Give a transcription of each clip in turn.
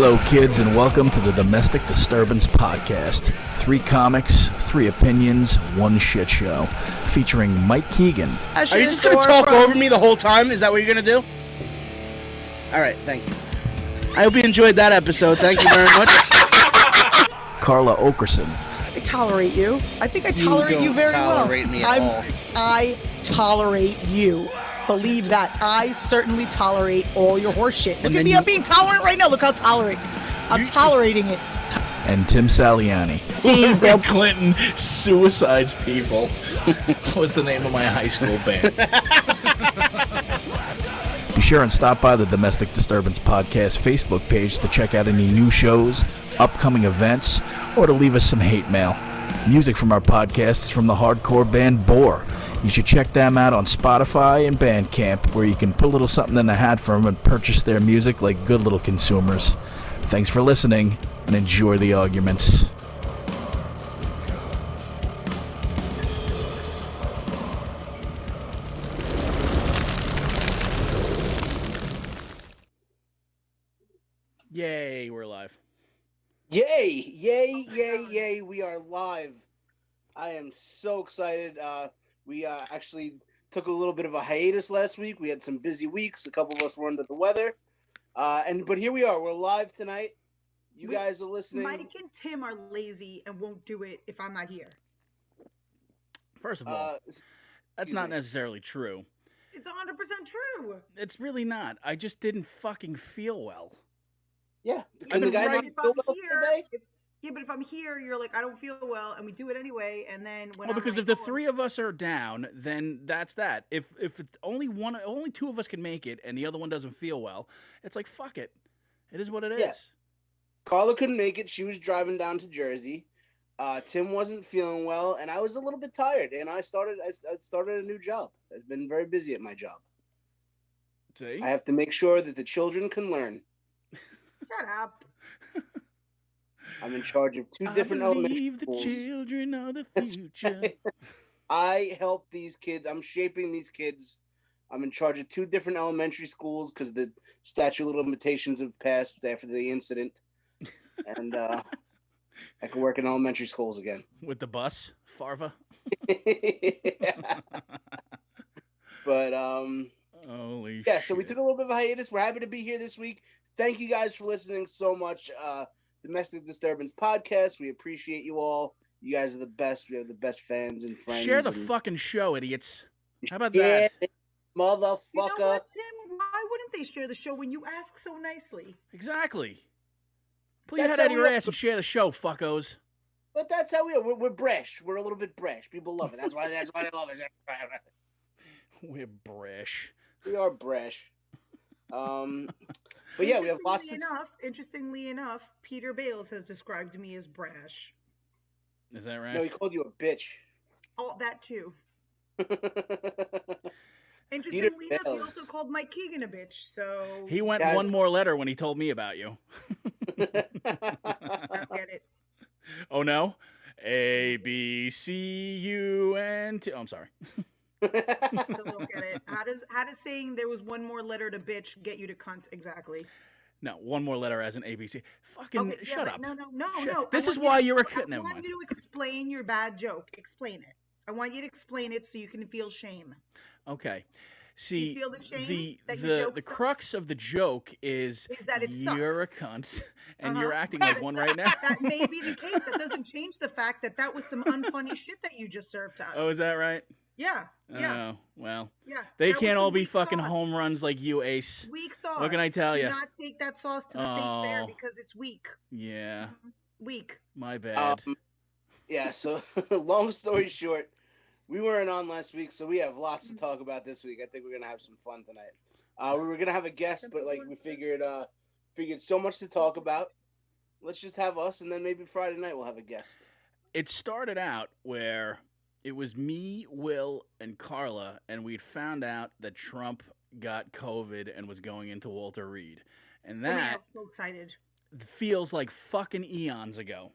Hello, kids, and welcome to the Domestic Disturbance Podcast. 3 comics, 3 opinions, 1 shit show. Featuring Mike Keegan. Are you just going to talk over me the whole time? Is that what you're going to do? All right, thank you. I hope you enjoyed that episode. Thank you very much. Carla Oakerson. I tolerate you. I think I tolerate you very well. You don't tolerate me at all. I tolerate you. Believe that. I certainly tolerate all your horse shit. Look at me, I'm being tolerant right now. Look how tolerant. I'm tolerating it. And Tim Saliani. See, Bill Clinton suicides people was the name of my high school band. Be sure and stop by the Domestic Disturbance Podcast Facebook page to check out any new shows, upcoming events, or to leave us some hate mail. Music from our podcast is from the hardcore band Bore. You should check them out on Spotify and Bandcamp, where you can put a little something in the hat for them and purchase their music like good little consumers. Thanks for listening, and enjoy the arguments. Yay, we're live. Yay, yay, yay, yay. We are live. I am so excited. We actually took a little bit of a hiatus last week. We had some busy weeks. A couple of us were under the weather. But here we are. We're live tonight. You guys are listening. Mike and Tim are lazy and won't do it if I'm not here. First of all, that's not necessarily true. It's 100% true. It's really not. I just didn't fucking feel well. Yeah. I've been not If feel I'm well here, today? but if I'm here, you're like, I don't feel well, and we do it anyway, and then when Well, because if the 3 of us are down, then that's that. If it's only 2 of us can make it, and the other one doesn't feel well, it's like, fuck it. It is what it is. Yeah. Carla couldn't make it. She was driving down to Jersey. Tim wasn't feeling well, and I was a little bit tired. And I started a new job. I've been very busy at my job. See? I have to make sure that the children can learn. Shut up. I'm in charge of 2 different elementary schools. I believe the children are the future. I help these kids. I'm shaping these kids. I'm in charge of 2 different elementary schools because the statute of limitations have passed after the incident. And I can work in elementary schools again. With the bus, Farva. But holy yeah, shit. so we took a little bit of a hiatus. We're happy to be here this week. Thank you guys for listening so much. Domestic Disturbance Podcast. We appreciate you all. You guys are the best. We have the best fans and friends. Share the fucking show, idiots. How about yeah, that? Motherfucker. You know what, Tim? Why wouldn't they share the show when you ask so nicely? Exactly. Pull your That's head out how of your we ass and share the show, fuckos. But that's how we are. We're brash. We're a little bit brash. People love it. That's why they love us. We're brash. We are brash. But yeah, we have lots of... Interestingly enough, Peter Bales has described me as brash. Is that right? No, he called you a bitch. Oh, that too. Interestingly enough, he Bales. also called Mike Keegan a bitch, so... He went Guys- one more letter when he told me about you. I don't get it. Oh, no? A, B, C, U, N, T. Oh, I'm sorry. Still don't get it. How does saying there was one more letter to bitch get you to cunt exactly? No, one more letter as an ABC. Fucking Okay, yeah, shut but up. No. This is I want why you you're a to- kid. I Never want mind. you to explain your bad joke. Explain it. I want you to explain it so you can feel shame. Okay. See, feel the shame the that your joke the sucks? crux of the joke is that it you're sucks. a cunt, and Uh-huh. you're acting like one right now. That may be the case. That doesn't change the fact that was some unfunny shit that you just served to us. Oh, is that right? Yeah. Oh, well. Yeah. They That was can't some all be weak fucking sauce. home runs like you, Ace. Weak sauce. What can I tell Do ya? not take that sauce to the state fair Oh. because it's weak. Yeah, Weak. my bad. Yeah, so long story short, we weren't on last week, so we have lots to talk about this week. I think we're going to have some fun tonight. We were going to have a guest, but like we figured so much to talk about. Let's just have us, and then maybe Friday night we'll have a guest. It started out where it was me, Will, and Carla, and we'd found out that Trump got COVID and was going into Walter Reed. And Oh, yeah, that I'm so excited. feels like fucking eons ago.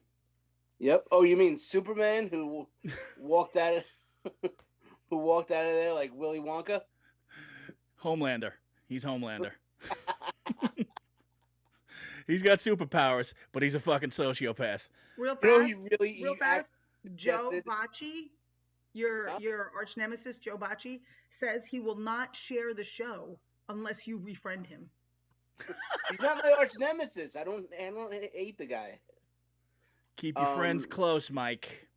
Yep. Oh, you mean Superman who walked out of there like Willy Wonka? Homelander. He's Homelander. He's got superpowers, but he's a fucking sociopath. Real fast. You know, real fast. Joe suggested- Bacci, your arch nemesis, Joe Bacci, says he will not share the show unless you refriend him. He's not my arch nemesis. I don't hate the guy. Keep your friends close, Mike.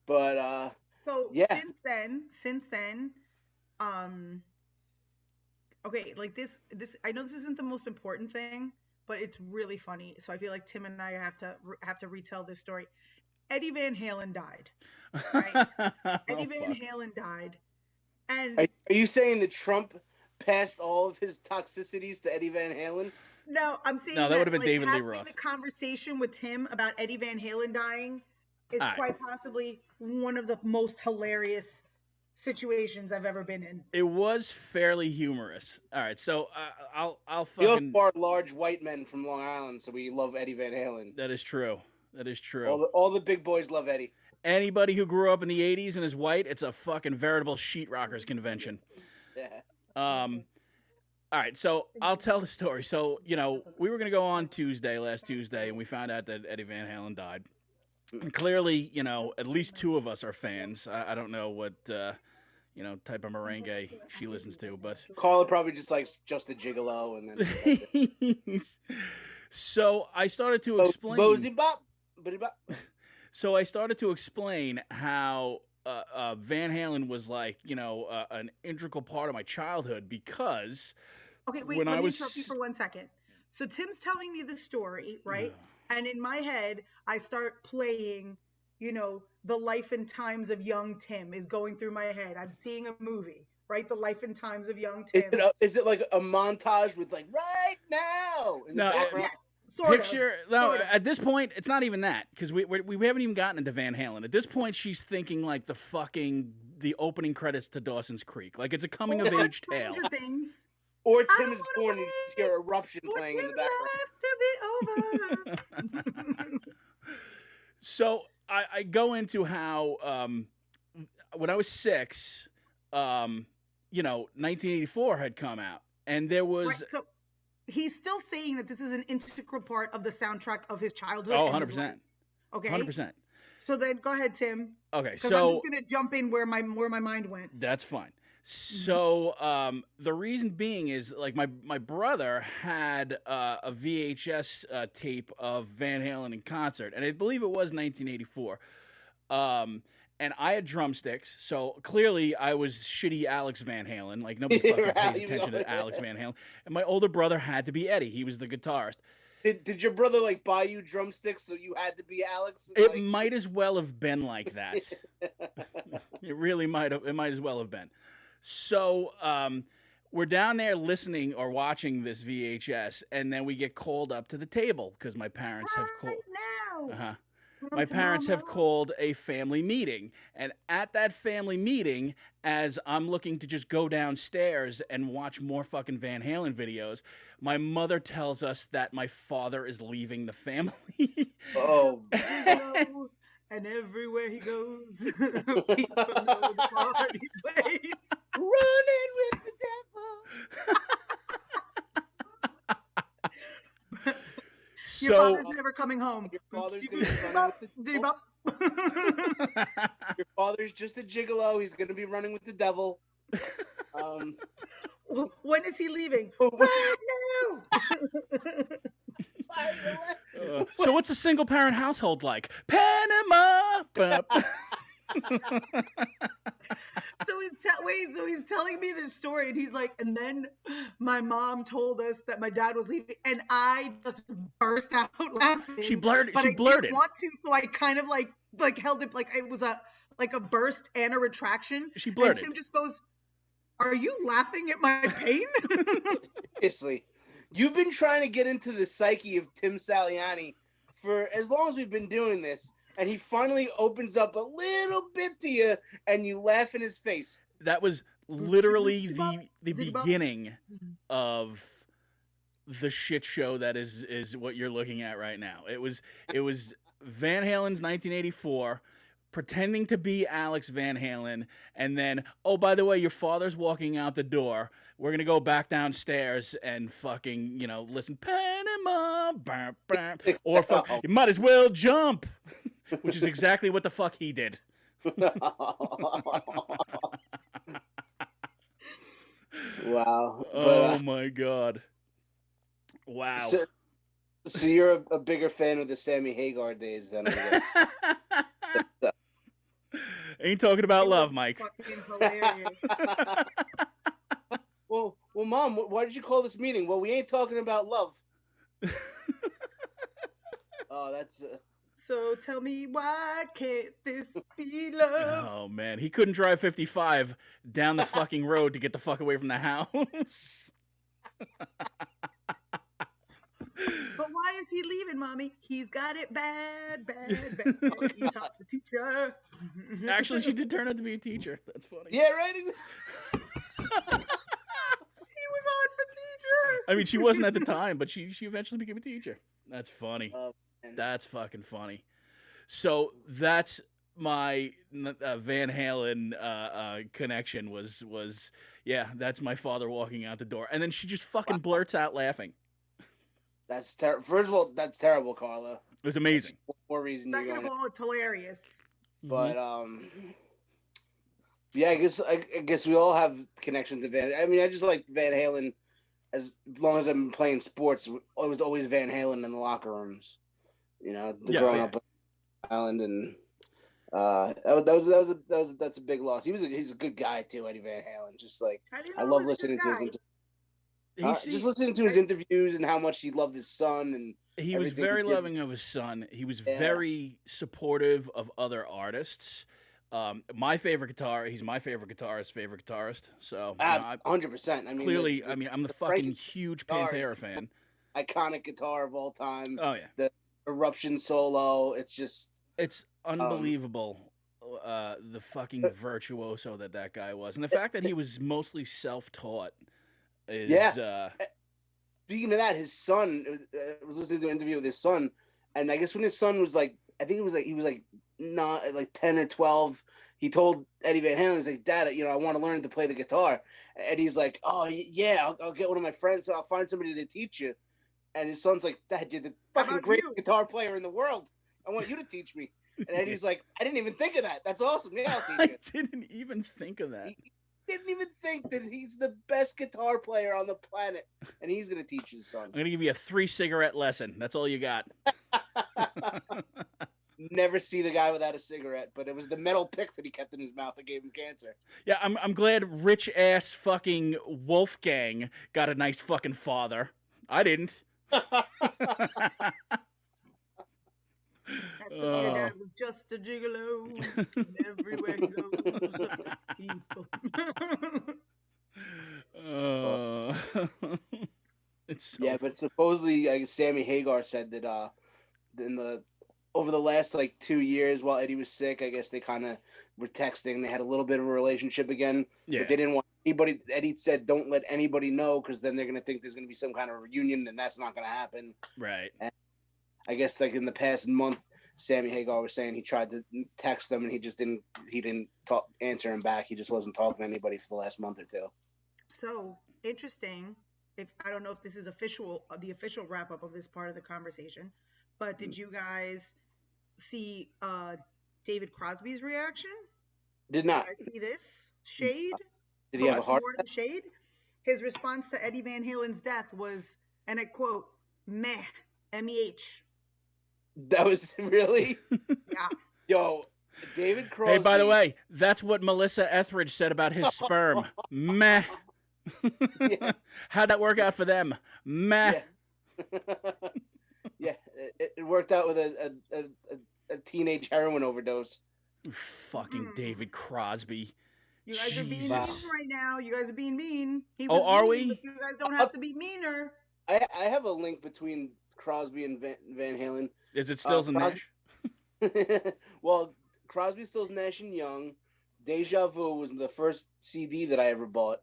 But So yeah. since then, okay, like this I know this isn't the most important thing, but it's really funny. So I feel like Tim and I have to retell this story. Eddie Van Halen died. Right? Eddie Van Halen died. And Are you saying that Trump passed all of his toxicities to Eddie Van Halen? no, I'm saying No, that would've been like, David Lee having Roth. the conversation with Tim about Eddie Van Halen dying is All right. quite possibly one of the most hilarious situations I've ever been in. It was fairly humorous. All right, so I'll We also fucking. are large white men from Long Island, so we love Eddie Van Halen. That is true. That is true. All the big boys love Eddie. Anybody who grew up in the 80s and is white, it's a fucking veritable sheetrockers convention. Yeah. All right, so I'll tell the story. So, you know, we were going to go on last Tuesday, and we found out that Eddie Van Halen died. And clearly, you know, at least two of us are fans. I don't know what, you know, type of merengue she listens to, but... Carla probably just likes Just a Gigolo, and then that's it. So I started to explain... Bozy bop, bitty bop. So I started to explain how Van Halen was like, you know, an integral part of my childhood because Okay, wait, when let I me was interrupt you for 1 second. So Tim's telling me the story, right? And in my head, I start playing, you know, the life and times of young Tim is going through my head. I'm seeing a movie, right? The life and times of young Tim. Is it like a montage with like right now in the No, background? Yes, sort picture of. no sort of. at this point it's not even that because we haven't even gotten into Van Halen. At this point she's thinking like the opening credits to Dawson's Creek, like it's a coming of age tale. Stranger Things. Or I Tim don't is wanna born and you just hear Eruption For playing in the Tim's background. life to be over. So I go into how when I was 6, you know, 1984 had come out, and there was Right, so he's still saying that this is an integral part of the soundtrack of his childhood. Oh, and his 100%. life. Okay. 100%. So then, go ahead, Tim. Okay, Because so I'm just gonna jump in where my mind went. that's fine. So the reason being is like my brother had a VHS tape of Van Halen in concert, and I believe it was 1984. And I had drumsticks, so clearly I was shitty Alex Van Halen. Like nobody fucking pays Right, attention to Alex Van Halen. And my older brother had to be Eddie. He was the guitarist. Did your brother like buy you drumsticks so you had to be Alex? It Like- might as well have been like that. It really might have. It might as well have been. So we're down there listening or watching this VHS, and then we get called up to the table because my parents have called. Right now. My parents have called a family meeting, and at that family meeting, as I'm looking to just go downstairs and watch more fucking Van Halen videos, my mother tells us that my father is leaving the family. Oh, And everywhere he goes, people know the party place. running with the devil. Your So father's never coming home. Your father's gonna be running with the Zip up. Your father's just a gigolo. He's gonna be running with the devil. When is he leaving? Oh, Right now. so what's a single parent household like? Panama. So he's telling me this story, and he's like, and then my mom told us that my dad was leaving, and I just burst out laughing. She blurted. But She I blurted. didn't want to, so I kind of like held it like it was a burst and a retraction. She blurted. And Tim just goes, "Are you laughing at my pain?" Seriously, you've been trying to get into the psyche of Tim Saliani for as long as we've been doing this, and he finally opens up a little bit to you, and you laugh in his face. That was literally the beginning of the shit show that is what you're looking at right now. It was Van Halen's 1984 pretending to be Alex Van Halen, and then, oh, by the way, your father's walking out the door. We're gonna go back downstairs and fucking, listen, Panama, bam, bam, or fuck, you might as well jump, which is exactly what the fuck he did. Wow. Oh my god. Wow. So you're a bigger fan of the Sammy Hagar days than I guess. Ain't talking about love, Mike. Fucking hilarious. Well, Mom, why did you call this meeting? Well, we ain't talking about love. Oh, that's. So tell me, why can't this be love? Oh man, he couldn't drive 55 down the fucking road to get the fuck away from the house. But why is he leaving, Mommy? He's got it bad, bad, bad. Oh, he taught the teacher. Actually, she did turn out to be a teacher. That's funny. Yeah, right. He was on for teacher. I mean, she wasn't at the time, but she eventually became a teacher. That's funny. Man. That's fucking funny. So that's my Van Halen connection was yeah, that's my father walking out the door. And then she just fucking blurts out laughing. That's terrible. First of all, that's terrible, Carla. It was amazing. That's one more reason you're Second of going. all, it's hilarious. But yeah, I guess we all have connections to Van. I mean, I just like Van Halen. As long as I've been playing sports, it was always Van Halen in the locker rooms. Growing up on Island, and that's a big loss. He's a good guy too, Eddie Van Halen. Just like I love listening to his. Just listening to his interviews and how much he loved his son, and he was very loving of his son. He was very supportive of other artists. My favorite guitar. He's my favorite guitarist. So 100%. I mean, clearly, I'm the fucking huge Pantera fan. Iconic guitar of all time. Oh yeah, the Eruption solo. It's unbelievable. The fucking virtuoso that guy was, and the fact that he was mostly self-taught. Speaking of that, his son was listening to an interview with his son, and I guess when his son was like, I think he was not like 10 or 12, he told Eddie Van Halen, he's like, Dad, I want to learn to play the guitar. And Eddie's like, oh yeah, I'll get one of my friends, I'll find somebody to teach you. And his son's like, Dad, you're the fucking greatest guitar player in the world. I want you to teach me. And Eddie's like, I didn't even think of that. That's awesome. Yeah, I'll teach you. I didn't even think of that. Didn't even think that he's the best guitar player on the planet, and he's gonna teach his son. I'm gonna give you a 3-cigarette lesson. That's all you got. Never see the guy without a cigarette, but it was the metal pick that he kept in his mouth that gave him cancer. Yeah, I'm glad rich ass fucking Wolfgang got a nice fucking father. I didn't. Your dad was just a gigolo, and everywhere he goes, people. It's so but supposedly Sammy Hagar said that over the last 2 years while Eddie was sick, I guess they kind of were texting. They had a little bit of a relationship again. Yeah. But they didn't want anybody. Eddie said, "Don't let anybody know, because then they're gonna think there's gonna be some kind of reunion, and that's not gonna happen." Right. And I guess in the past month, Sammy Hagar was saying he tried to text them and he just didn't answer him back. He just wasn't talking to anybody for the last month or two. So interesting. I don't know if this is the official wrap up of this part of the conversation, but did you guys see David Crosby's reaction? Did not. Did I see this shade? Did he have a heart? Shade. His response to Eddie Van Halen's death was, and I quote, "Meh, MEH." That was really? Yeah. Yo, David Crosby. Hey, by the way, that's what Melissa Etheridge said about his sperm. Meh. Yeah. How'd that work out for them? Meh. Yeah, it worked out with a teenage heroin overdose. Fucking David Crosby. You guys are being mean Jesus. right now. You guys are being mean. Are we? But you guys don't have to be meaner. I have a link between Crosby and Van Halen. Is it Stills and Nash? Well, Crosby, Stills, Nash and Young. Deja Vu was the first CD that I ever bought.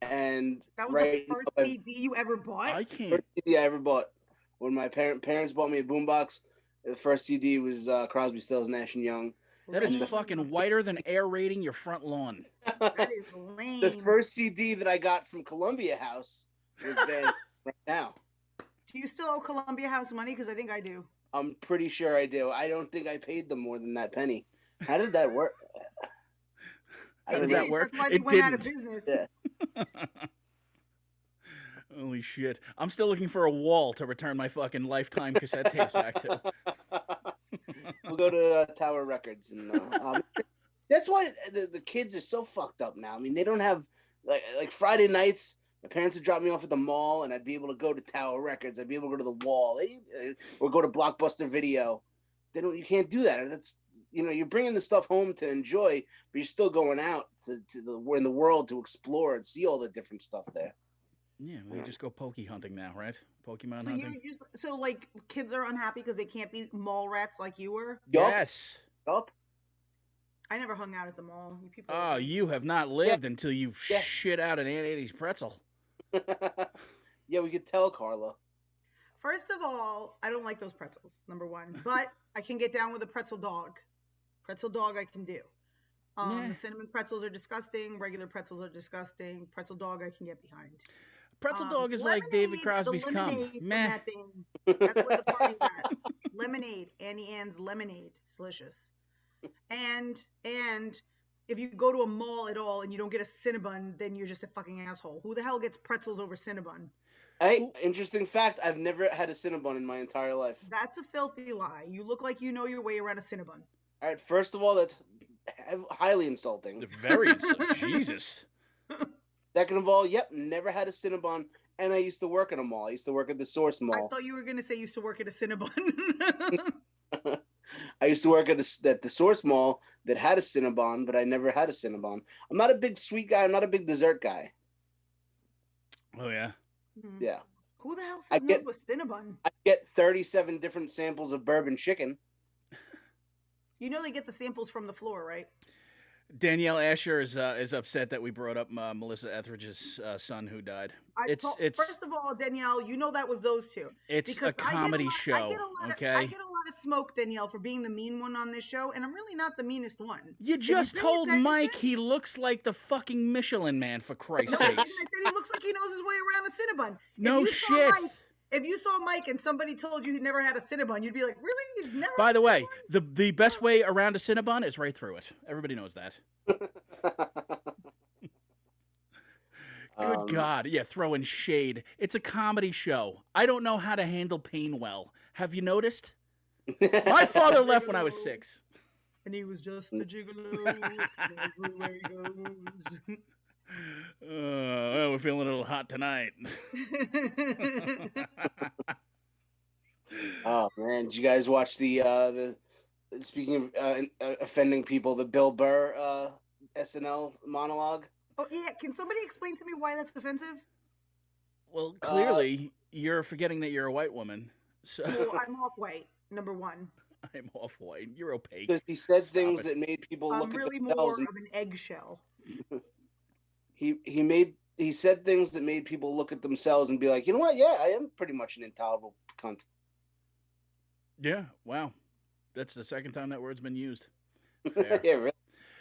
And That was the first CD you ever bought? I can't. First CD I ever bought. When my parents bought me a boombox, the first CD was Crosby, Stills, Nash and Young. That is Lame. fucking whiter than aerating your front lawn. That is lame. The first CD that I got from Columbia House was Van right now. Do you still owe Columbia House money? Because I think I do. I'm pretty sure I do. I don't think I paid them more than that penny. How did that work? How did that work? That's why they It went out of didn't. business. Yeah. Holy shit. I'm still looking for a wall to return my fucking lifetime cassette tapes back to. We'll go to Tower Records, and that's why the kids are so fucked up now. I mean, they don't have like Friday nights. My parents would drop me off at the mall, and I'd be able to go to Tower Records. I'd be able to go to the Wall, or go to Blockbuster Video. You can't do that. That's you're bringing the stuff home to enjoy, but you're still going out in the world to explore and see all the different stuff there. Yeah, we just go pokey hunting now, right? Pokemon So hunting. so like kids are unhappy because they can't be mall rats like you were. Yes. Yup. I never hung out at the mall. You people. Oh, you have not lived until you've shit out an Aunt Annie's pretzel. Yeah, we could tell, Carla. First of all, I don't like those pretzels. Number one, but I can get down with a pretzel dog. Pretzel dog, I can do. The cinnamon pretzels are disgusting. Regular pretzels are disgusting. Pretzel dog, I can get behind. Pretzel dog is like David Crosby's cum. Meh. That thing, that's where the party's at. Lemonade, Annie Ann's lemonade. It's delicious. And if you go to a mall at all and you don't get a Cinnabon, then you're just a fucking asshole. Who the hell gets pretzels over Cinnabon? Hey, interesting fact, I've never had a Cinnabon in my entire life. That's a filthy lie. You look like you know your way around a Cinnabon. All right, first of all, that's highly insulting. Very insulting. Jesus. Second of all, never had a Cinnabon, and I used to work at a mall. I used to work at the Source Mall. I thought you were going to say you used to work at a Cinnabon. I used to work at the Source Mall that had a Cinnabon, but I never had a Cinnabon. I'm not a big sweet guy. I'm not a big dessert guy. Oh, yeah? Yeah. Who the hell says no to a Cinnabon? I get 37 different samples of bourbon chicken. You know they get the samples from the floor, right? Danielle Asher is upset that we brought up Melissa Etheridge's son who died. First of all, Danielle, you know that was those two. It's a comedy show, okay? I get a lot of smoke, Danielle, for being the mean one on this show, and I'm really not the meanest one. You just told Mike he looks like the fucking Michelin Man, for Christ's sakes. I said he looks like he knows his way around a Cinnabon. No shit. If you saw Mike and somebody told you he never had a Cinnabon, you'd be like, really? You've never By the way, the best way around a Cinnabon is right through it. Everybody knows that. Good God. Yeah, throwing shade. It's a comedy show. I don't know how to handle pain well. Have you noticed? My father left when I was 6. And he was just a gigolo. Everywhere he goes. Well, we're feeling a little hot tonight. Oh man, did you guys watch the speaking of offending people, the Bill Burr SNL monologue? Oh yeah, can somebody explain to me why that's offensive? Well, clearly you're forgetting that you're a white woman. So well, I'm off white. Number one. I'm off white. You're opaque. Because he said things that made people look I'm really at themselves. more of an eggshell. He said things that made people look at themselves and be like, you know what? Yeah, I am pretty much an intolerable cunt. Yeah, wow. That's the second time that word's been used. Yeah, really.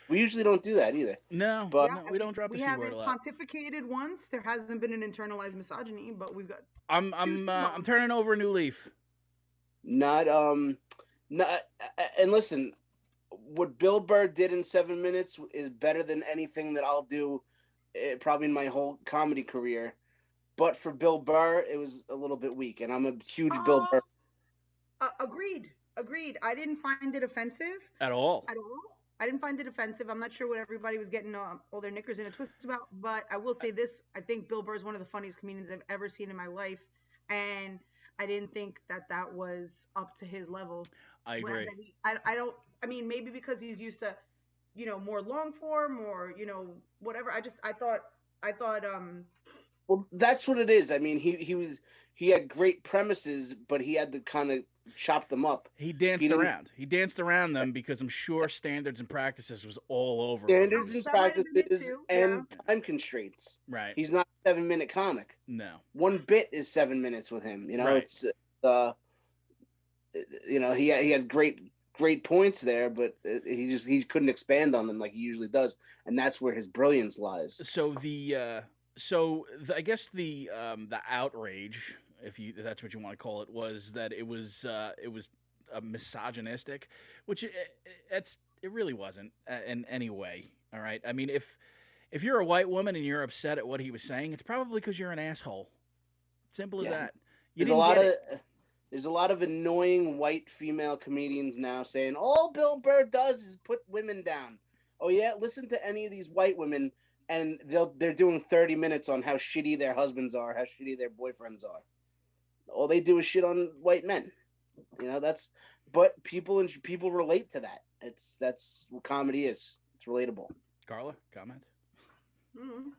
We usually don't do that either. No, but no, we don't drop the C word a lot. We haven't pontificated once. There hasn't been an internalized misogyny, but we've got. I'm turning over a new leaf. And listen, what Bill Burr did in 7 minutes is better than anything that I'll do probably in my whole comedy career. But for Bill Burr, it was a little bit weak, and I'm a huge Bill Burr. Agreed. I didn't find it offensive. At all. I didn't find it offensive. I'm not sure what everybody was getting all their knickers in a twist about, but I will say this. I think Bill Burr is one of the funniest comedians I've ever seen in my life, and I didn't think that was up to his level. I agree. I mean, maybe because he's used to, more long form or, whatever. I thought. Well, that's what it is. I mean, he had great premises, but he had to kind of chop them up. He danced around them because I'm sure standards and practices was all over. Standards and practices and time constraints. Right. He's not a 7-minute comic. No. One bit is 7 minutes with him. Right. It's he had great great points there, but he couldn't expand on them like he usually does, and that's where his brilliance lies. So I guess the outrage, if that's what you want to call it, was that it was misogynistic, which it really wasn't in any way. All right, I mean, if you're a white woman and you're upset at what he was saying, it's probably because you're an asshole. Simple as that. There's a lot of annoying white female comedians now saying all Bill Burr does is put women down. Oh yeah, listen to any of these white women, and they're doing 30 minutes on how shitty their husbands are, how shitty their boyfriends are. All they do is shit on white men. But people relate to that. That's what comedy is. It's relatable. Carla, comment. Mm.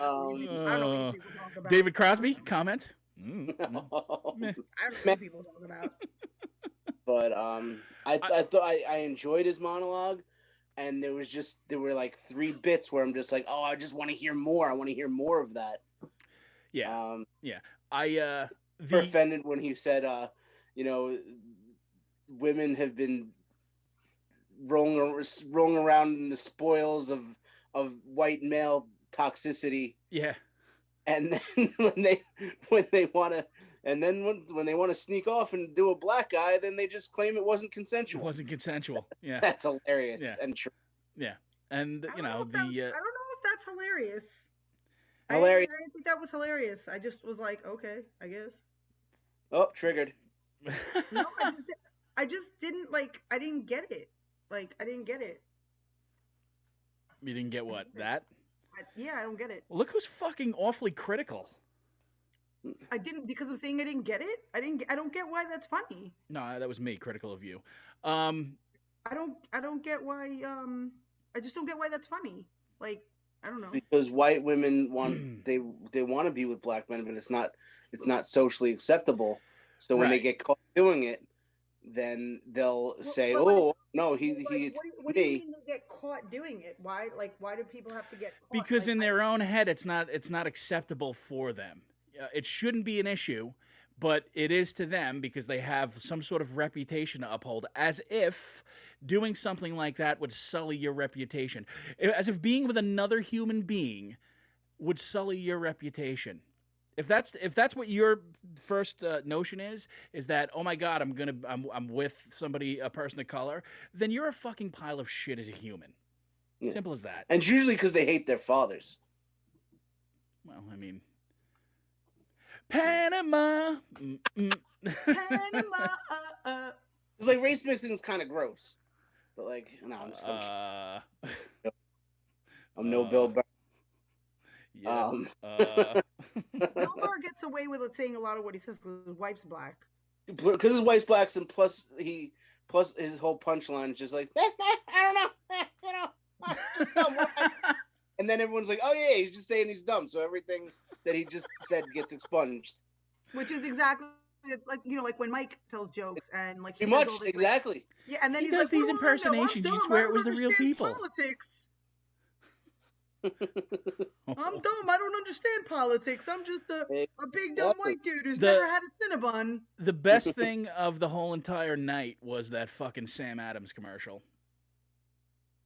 I don't know what people talk about. David Crosby, comment. I don't know what people talk about. But I thought I enjoyed his monologue, and there were like 3 bits where I'm just like, oh, I just want to hear more. I want to hear more of that. Yeah. Offended when he said, women have been rolling around in the spoils of white male toxicity. Yeah. And then when they want to sneak off and do a black guy, then they just claim it wasn't consensual. It wasn't consensual. Yeah. That's hilarious and true. Yeah. And I don't know if that's hilarious. Hilarious. I didn't think that was hilarious. I just was like, okay, I guess. Oh, triggered. No, I just didn't I didn't get it. I didn't get it. You didn't get what? That? I don't get it. Look who's fucking awfully critical. I didn't, because I'm saying I didn't get it. I don't get why that's funny. No, that was me critical of you. I don't get why. I just don't get why that's funny. I don't know. Because white women want they want to be with black men, but it's not socially acceptable. So when they get caught doing it, then they'll say, "Oh, no, he." What do you mean they get caught doing it? Why? Why do people have to get caught? Because in their own head, it's not acceptable for them. It shouldn't be an issue, but it is to them because they have some sort of reputation to uphold, as if doing something like that would sully your reputation, as if being with another human being would sully your reputation. If that's what your first notion is that, oh my God, I'm with somebody, a person of color, then you're a fucking pile of shit as a human. Yeah. Simple as that. And it's usually because they hate their fathers. Well, I mean, Panama. Panama. It's like race mixing is kind of gross, but no, I'm just I'm no Bill Burr. Yeah. Bill Burr gets away with saying a lot of what he says because his wife's black. Because his wife's black, and plus his whole punchline is just like, I don't know, just dumb. And then everyone's like, oh yeah, he's just saying he's dumb, so everything that he just said gets expunged. Which is exactly, it's like when Mike tells jokes and he pretty much exactly. Yeah, and then he does these impersonations. You'd swear it was the real people. Politics. I'm dumb. I don't understand politics. I'm just a big dumb white dude who's never had a Cinnabon. The best thing of the whole entire night was that fucking Sam Adams commercial.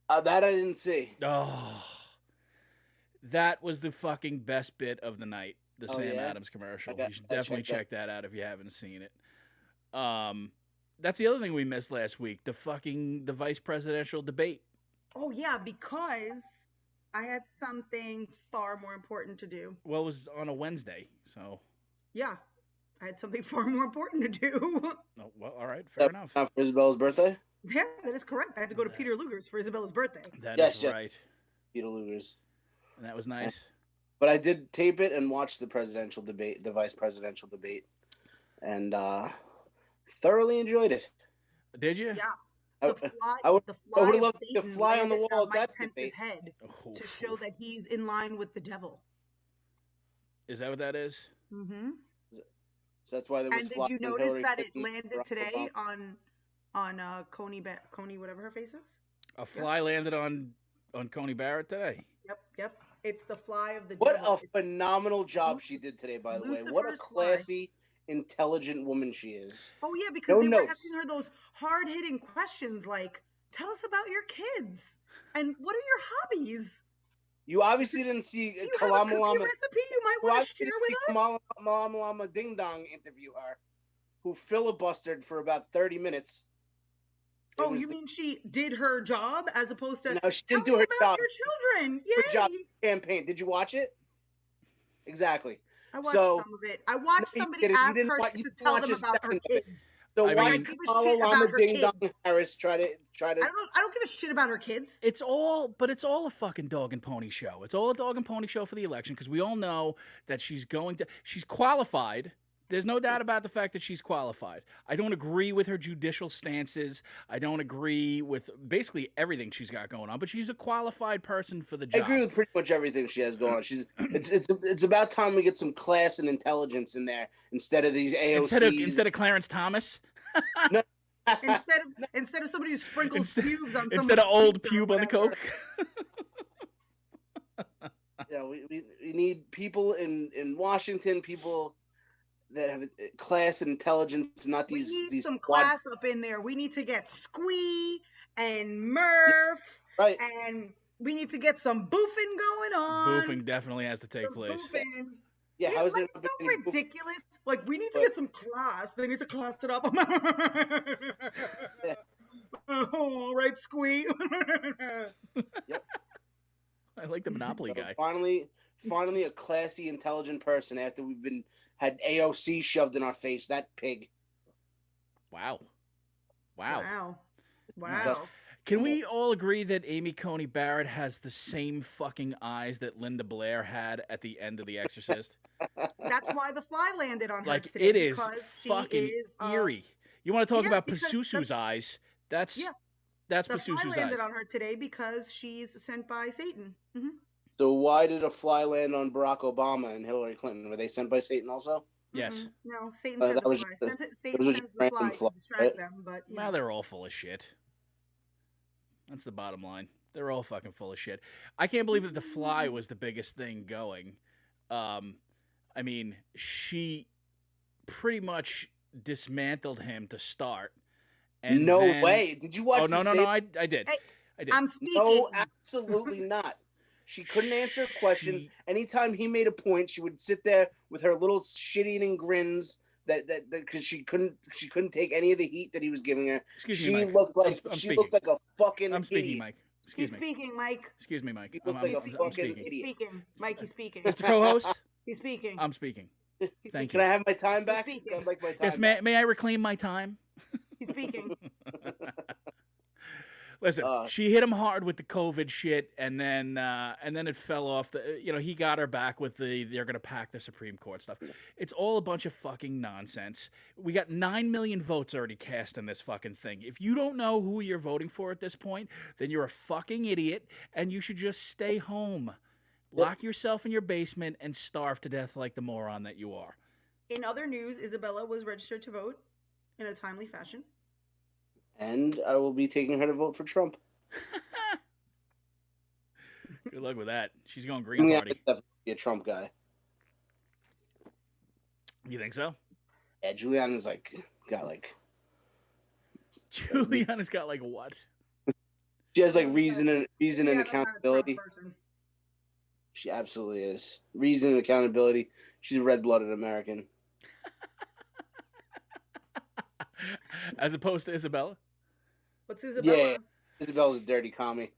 That I didn't see. Oh, that was the fucking best bit of the night. The Sam Adams commercial. You should definitely check that out if you haven't seen it. That's the other thing we missed last week. The vice presidential debate. Oh yeah, because I had something far more important to do. Well, it was on a Wednesday, so. Yeah, I had something far more important to do. Oh, well, all right, fair enough. For Isabella's birthday? Yeah, that is correct. I had to go to Peter Luger's for Isabella's birthday. That is right. Peter Luger's. And that was nice. But I did tape it and watch the presidential debate, the vice presidential debate, and thoroughly enjoyed it. Did you? Yeah. I would have loved to fly on the wall at that debate. Head to show that he's in line with the devil. Is that what that is? Mm-hmm. So that's why there was. And did you notice that it landed today on Coney whatever her face is? A fly landed on Coney Barrett today. Yep. It's the fly of the What devil. a phenomenal job she did today, by the way. What a Lucifer's fly. classy, intelligent woman she is. Oh yeah, because No they were notes. asking her those hard-hitting questions like, "Tell us about your kids and what are your hobbies? You obviously didn't see Do you have a cookie Kalama recipe you might You want to obviously share didn't with see us?" Malama Ding Dong interview her, who filibustered for about 30 minutes. Oh, you mean she did her job as opposed to No, she tell didn't do me her about job. your children? Her job Yay! campaign. Did you watch it? Exactly. I watched So some of it. I watched No, you somebody didn't. You ask didn't her watch- you to didn't tell watch them a about her second of it. kids. So I watch mean- give a Carla shit Lama about her Ding Dong kids. Harris try to. I don't give a shit about her kids. It's all a fucking dog and pony show. It's all a dog and pony show for the election because we all know that she's qualified. There's no doubt about the fact that she's qualified. I don't agree with her judicial stances. I don't agree with basically everything she's got going on, but she's a qualified person for the I job. agree with pretty much everything she has going on. It's about time we get some class and intelligence in there instead of these AOC. Instead of Clarence Thomas. Instead of somebody who sprinkles pubes on Instead of old pizza or pube on the whatever. coke. We need people in Washington, people that have class and intelligence, not We these need these some quad- class up in there. We need to get Squee and Murph, right. and we need to get some boofing going on. Boofing definitely has to take Some place. Boofing. Yeah, how is it Mike's so being boofed? ridiculous? Like, we need to But- get some class. They need to class it up. All right, Squee. I like the Monopoly So guy. finally a classy, intelligent person after we've had AOC shoved in our face. That pig. Wow. Wow. Wow. Can we all agree that Amy Coney Barrett has the same fucking eyes that Linda Blair had at the end of The Exorcist? That's why the fly landed on her Like, today. it is because she fucking is, eerie. You want to talk yeah, about because Pasusu's eyes? That's the Pasusu's fly eyes. landed on her today because she's sent by Satan. Mm-hmm. So why did a fly land on Barack Obama and Hillary Clinton? Were they sent by Satan also? Yes. No, Satan Oh, sent that the was fly. just a- Satan those are sends just the random fly to flies, distract right? them, but you Well, know. they're all full of shit. That's the bottom line. They're all fucking full of shit. I can't believe that the fly was the biggest thing going. I mean, she pretty much dismantled him to start. And No then- way. Did you watch? Oh, no, the no, same- I did. Hey, I did. I'm speaking. No, absolutely not. She couldn't answer a question. She- Anytime he made a point, she would sit there with her little shit-eating grins that because she couldn't take any of the heat that he was giving her. Excuse She me, Mike. looked like I'm she speaking. looked like a fucking I'm speaking, idiot. Mike. He's Excuse me. speaking, Mike. Excuse me, Mike. You I'm, look like I'm- a I'm fucking speaking. He's idiot. speaking. Mike, he's speaking. Mr. Co-host, He's speaking. I'm speaking. He's Thank Can you. I have my time back? speaking. I'd like my time Yes, back. may I reclaim my time? He's speaking. Listen, Uh, she hit him hard with the COVID shit, and then it fell off. He got her back with they're gonna pack the Supreme Court stuff. It's all a bunch of fucking nonsense. We got 9 million votes already cast in this fucking thing. If you don't know who you're voting for at this point, then you're a fucking idiot, and you should just stay home, lock yourself in your basement, and starve to death like the moron that you are. In other news, Isabella was registered to vote in a timely fashion. And I will be taking her to vote for Trump. Good luck with that. She's going Green Yeah, Party. I'd definitely be a Trump guy. You think so? Yeah, Juliana's got Juliana's got like what? she has reason and Yeah, I'm not a Trump accountability. person. She absolutely is. Reason and accountability. She's a red-blooded American. As opposed to Isabella? What's Isabella? Yeah. Isabella's a dirty commie.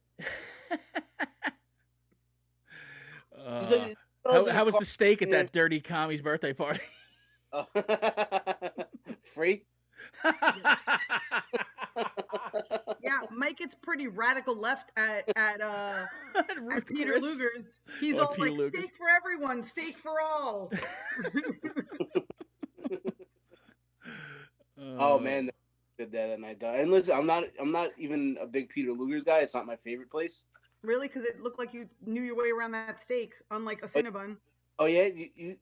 How was the steak at that dirty commie's birthday party? Oh. Free? Yeah, Mike gets pretty radical left at Ruth Peter Chris. Luger's. He's Oh, all Peter like, Luger's. steak for everyone, steak for all. Oh man, did that night though. And listen, I'm not even a big Peter Luger's guy. It's not my favorite place. Really? Because it looked like you knew your way around that steak, unlike a Cinnabon. Oh yeah,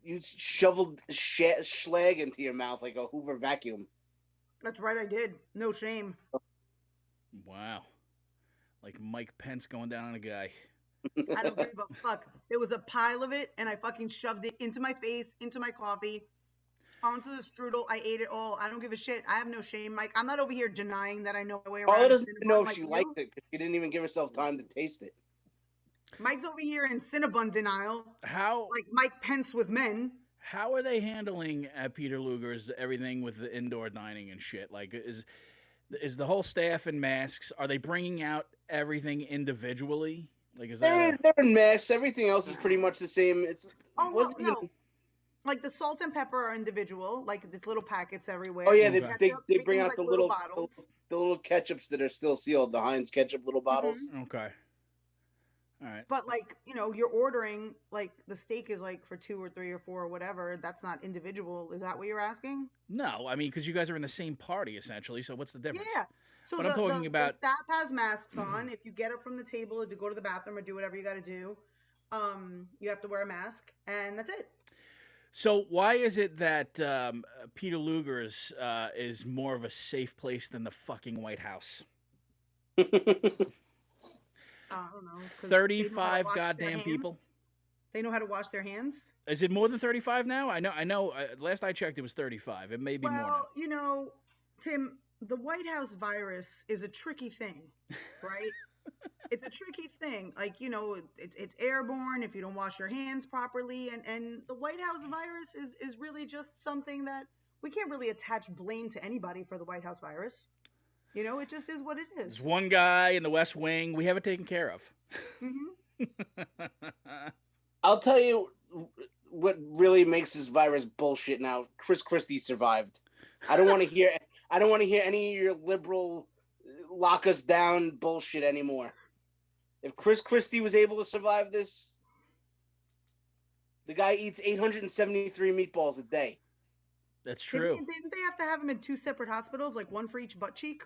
you shoveled schlag into your mouth like a Hoover vacuum. That's right, I did. No shame. Wow. Like Mike Pence going down on a guy. I don't give a fuck. There was a pile of it, and I fucking shoved it into my face, into my coffee, onto the strudel. I ate it all. I don't give a shit. I have no shame, Mike. I'm not over here denying that I know my way around. Carla doesn't even know if like she you. liked it because she didn't even give herself time to taste it. Mike's over here in Cinnabon denial. How Like Mike Pence with men. how are they handling at Peter Luger's everything with the indoor dining and shit? Like, is the whole staff in masks? Are they bringing out everything individually? Like, is that They're in masks. Everything else is pretty much the same. It's Oh wasn't no. even. Like the salt and pepper are individual, like the little packets everywhere. Oh yeah, Okay. they bring things out like the little bottles. the little ketchups that are still sealed. The Heinz ketchup little bottles. okay? All right. But like, you're ordering like the steak is like for 2 or 3 or 4 or whatever. That's not individual. Is that what you're asking? No, I mean, because you guys are in the same party essentially. So what's the difference? Yeah. So But I'm talking about- the staff has masks on. If you get up from the table to go to the bathroom or do whatever you got to do, you have to wear a mask, and that's it. So why is it that Peter Luger's is more of a safe place than the fucking White House? I don't know. 'Cause they know how to 35 wash their goddamn people? hands. They know how to wash their hands. Is it more than 35 now? I know. Last I checked, it was 35. It may be more now. Well, Tim, the White House virus is a tricky thing, right? It's a tricky thing. Like, it's airborne if you don't wash your hands properly. And the White House virus is really just something that we can't really attach blame to anybody for the White House virus. It just is what it is. There's one guy in the West Wing. We have it taken care of. Mm-hmm. I'll tell you what really makes this virus bullshit now. Chris Christie survived. I don't want to hear any of your liberal lock us down bullshit anymore. If Chris Christie was able to survive this, the guy eats 873 meatballs a day. That's true. Didn't they have to have him in 2 separate hospitals, like one for each butt cheek?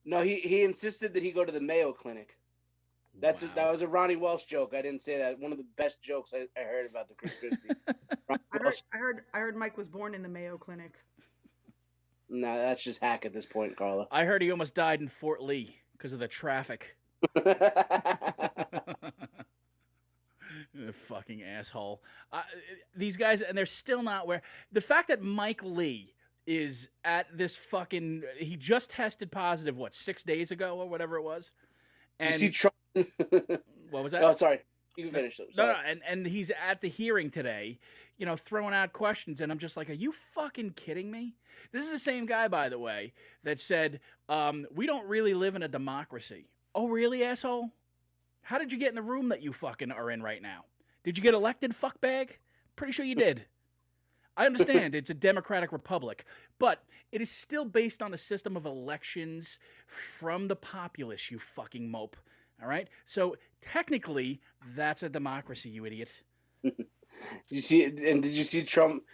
No, he insisted that he go to the Mayo Clinic. That was a Ronnie Welsh joke. I didn't say that. One of the best jokes I heard about the Chris Christie. I heard Mike was born in the Mayo Clinic. No, that's just hack at this point, Carla. I heard he almost died in Fort Lee because of the traffic. Fucking asshole. These guys, and they're still not where. The fact that Mike Lee is at this fucking. He just tested positive, 6 days ago or whatever it was? And you see Trump. What was that? Oh, sorry. You can finish. No, and he's at the hearing today, throwing out questions, and I'm just like, are you fucking kidding me? This is the same guy, by the way, that said, we don't really live in a democracy. Oh, really, asshole? How did you get in the room that you fucking are in right now? Did you get elected, fuckbag? Pretty sure you did. I understand it's a democratic republic, but it is still based on a system of elections from the populace, you fucking mope. All right? So technically, that's a democracy, you idiot. Did you see Trump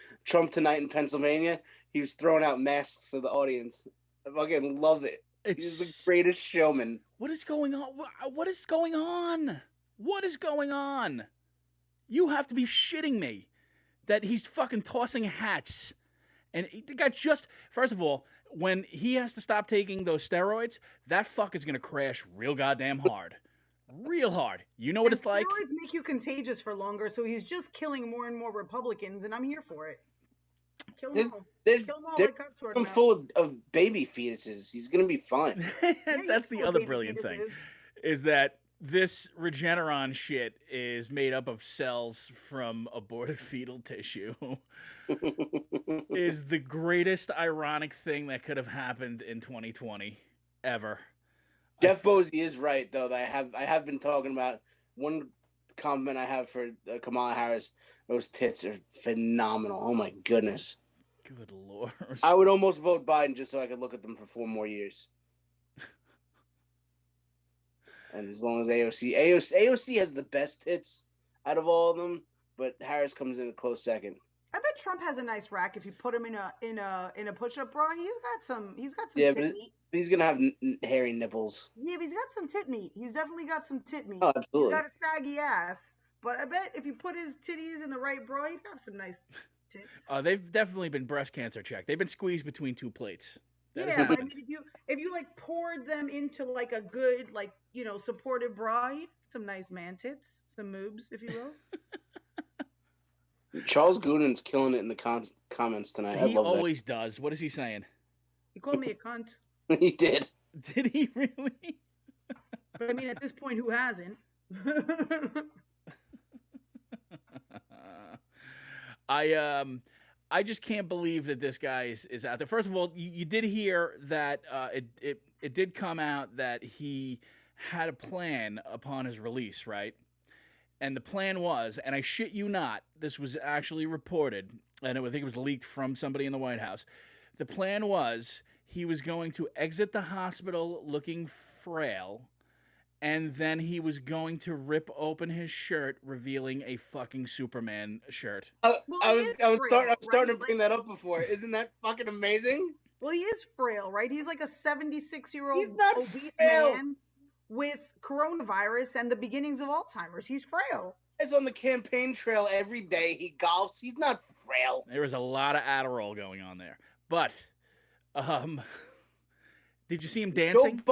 tonight in Pennsylvania? He was throwing out masks to the audience. I fucking love it. He's the greatest showman. What is going on? What is going on? What is going on? You have to be shitting me that he's fucking tossing hats. And the guy first of all, when he has to stop taking those steroids, that fuck is going to crash real goddamn hard. Real hard. You know what it's like? Steroids make you contagious for longer, so he's just killing more and more Republicans, and I'm here for it. Kill them all. Kill them all like God's I'm full of baby fetuses. He's going to be fine. That's the other brilliant thing, is that this Regeneron shit is made up of cells from aborted fetal tissue. Is the greatest ironic thing that could have happened in 2020 ever. Jeff Bosey is right, though. That I have been talking about. One compliment I have for Kamala Harris: those tits are phenomenal. Oh my goodness. Good Lord. I would almost vote Biden just so I could look at them for 4 more years. And as long as AOC has the best tits out of all of them, but Harris comes in a close second. I bet Trump has a nice rack if you put him in a push-up bra. He's got some Yeah, tit meat. But he's gonna have hairy nipples. Yeah, but he's got some tit meat. He's definitely got some tit meat. Oh, absolutely. He's got a saggy ass, but I bet if you put his titties in the right bra, he'd have some nice tits. They've definitely been breast cancer checked. They've been squeezed between 2 plates. Yeah, I mean, if you like poured them into like a good, like, supportive bra, he'd Some nice man tits, some moobs, if you will. Charles Gooden's killing it in the comments tonight. I He love always does. What is he saying? He called me a cunt. that. He did. Did he really? But I mean, at this point, who hasn't? I just can't believe that this guy is out there. First of all, you did hear that it did come out that he had a plan upon his release, right? And the plan was, and I shit you not, this was actually reported, and I think it was leaked from somebody in the White House. The plan was he was going to exit the hospital looking frail, and then he was going to rip open his shirt, revealing a fucking Superman shirt. I was frail, starting right? to bring that up before. Isn't that fucking amazing? Well, he is frail, right? He's like a 76-year-old He's not obese frail. man with coronavirus and the beginnings of Alzheimer's. He's frail. He's on the campaign trail every day. He golfs. He's not frail. There was a lot of Adderall going on there. But, did you see him dancing?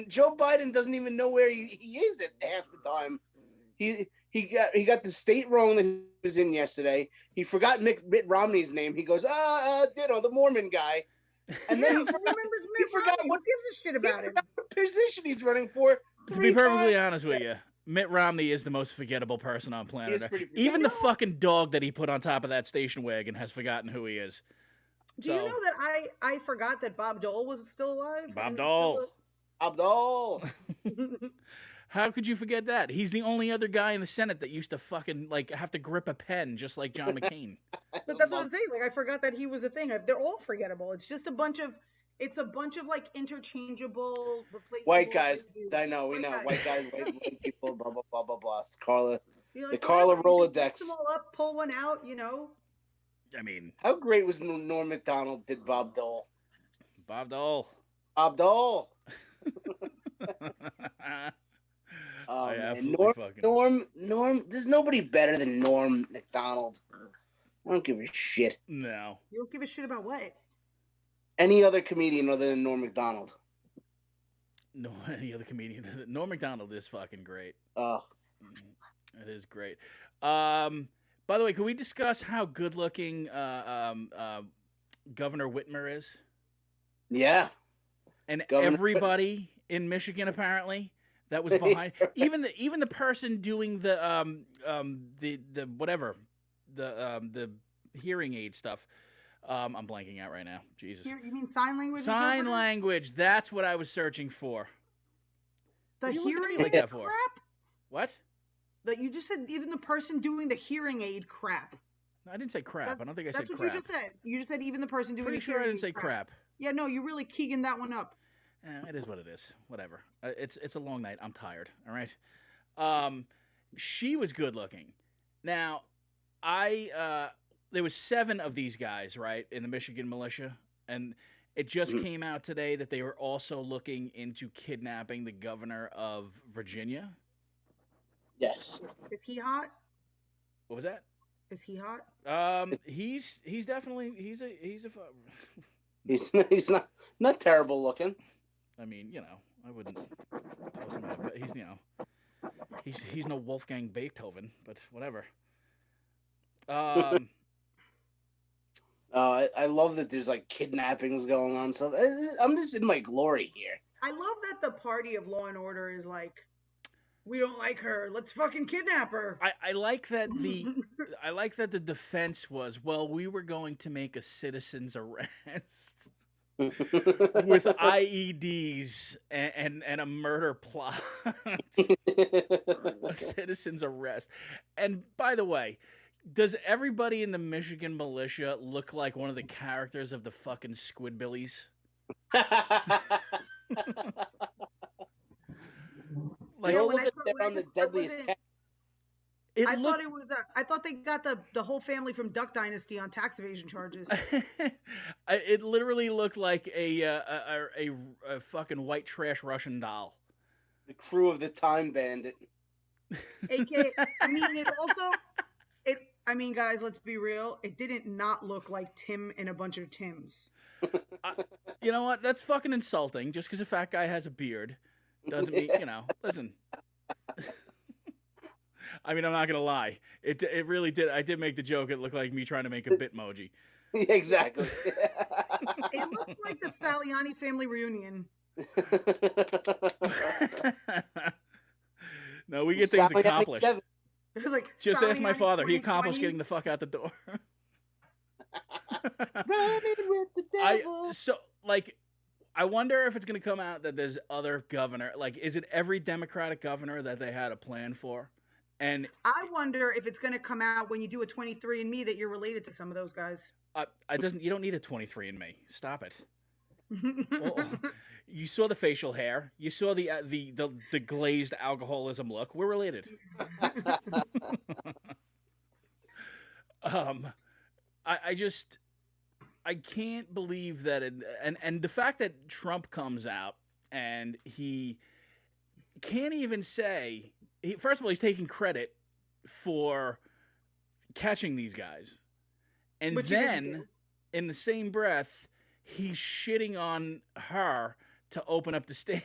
Joe Biden doesn't even know where he is at half the time. He got the state wrong that he was in yesterday. He forgot Mitt Romney's name. He goes, ditto, the Mormon guy. And then Who remembers Mitt forgot Romney? what- Who gives a shit about him? what position he's running for. To be perfectly 3 honest with you, Mitt Romney is the most forgettable person on planet He is Earth. pretty Even the forgettable. fucking dog that he put on top of that station wagon has forgotten who he is. Do you know that I forgot that Bob Dole was still alive? Bob And Dole. Abdul. How could you forget that? He's the only other guy in the Senate that used to fucking have to grip a pen just like John McCain. But that's what I'm saying. Like, I forgot that he was a thing. They're all forgettable. It's just a bunch of like interchangeable, replaceable White guys. dudes. I know. We know. guys. White guys, white people, blah, blah, blah, blah, blah. Carla. You're The like, Carla whatever, you just Rolodex. mix them all up, pull one out, you know. I mean, How great was Norm MacDonald did Bob Dole? Bob Dole. Bob Dole. I Man. absolutely Norm. There's nobody better than Norm MacDonald. I don't give a shit. No. You don't give a shit about what? Any other comedian other than Norm MacDonald. No, any other comedian. Norm MacDonald is fucking great. Oh, It is great. By the way, can we discuss how good looking Governor Whitmer is? yeah. And Governor everybody in Michigan apparently that was behind even the person doing the hearing aid stuff. I'm blanking out right now. Jesus. You mean sign language? Sign interpreter? language. That's what I was searching for. The What are you looking at hearing me like aid that for? crap? What? That you just said even the person doing the hearing aid crap. I didn't say crap. I don't think I said That's what crap. you just said. You just said even the person doing Pretty the sure hearing I didn't aid say crap. Yeah, no, you really Keegan that one up. It is what it is. Whatever. It's a long night. I'm tired. All right. She was good looking. Now, there was 7 of these guys, right, in the Michigan militia, and it just came out today that they were also looking into kidnapping the governor of Virginia. Yes. Is he hot? What was that? Is he hot? He's definitely he's a He's not terrible looking. I mean, I wouldn't toss him out, but he's no Wolfgang Beethoven, but whatever. I love that there's like kidnappings going on. So I'm just in my glory here. I love that the party of law and order is like, we don't like her. Let's fucking kidnap her. I like that the defense was, well, we were going to make a citizen's arrest with IEDs and a murder plot. A citizen's arrest. And by the way, does everybody in the Michigan militia look like one of the characters of the fucking Squidbillies? Like, Go when look I at saw- they're when I on the just- I deadliest wasn't- cat. I thought they got the whole family from Duck Dynasty on tax evasion charges. It literally looked like a fucking white trash Russian doll. The crew of the Time Bandit. AKA, I mean, guys, let's be real. It didn't not look like Tim and a bunch of Tims. You know what? That's fucking insulting. Just because a fat guy has a beard doesn't mean, listen. I mean, I'm not gonna lie. It really did. I did make the joke. It looked like me trying to make a Bitmoji. Exactly. It looks like the Saliani family reunion. No, we get things accomplished. It was like Just ask my Saliani father. He 2020. accomplished getting the fuck out the door. Running with the devil. I wonder if it's going to come out that there's other governor. Like, is it every Democratic governor that they had a plan for? And I wonder if it's going to come out when you do a 23andMe that you're related to some of those guys. you don't need a 23andMe. Stop it. Well, you saw the facial hair. You saw the glazed alcoholism look. We're related. I can't believe that and the fact that Trump comes out and he can't even say first of all, he's taking credit for catching these guys. And then in the same breath, he's shitting on her to open up the state.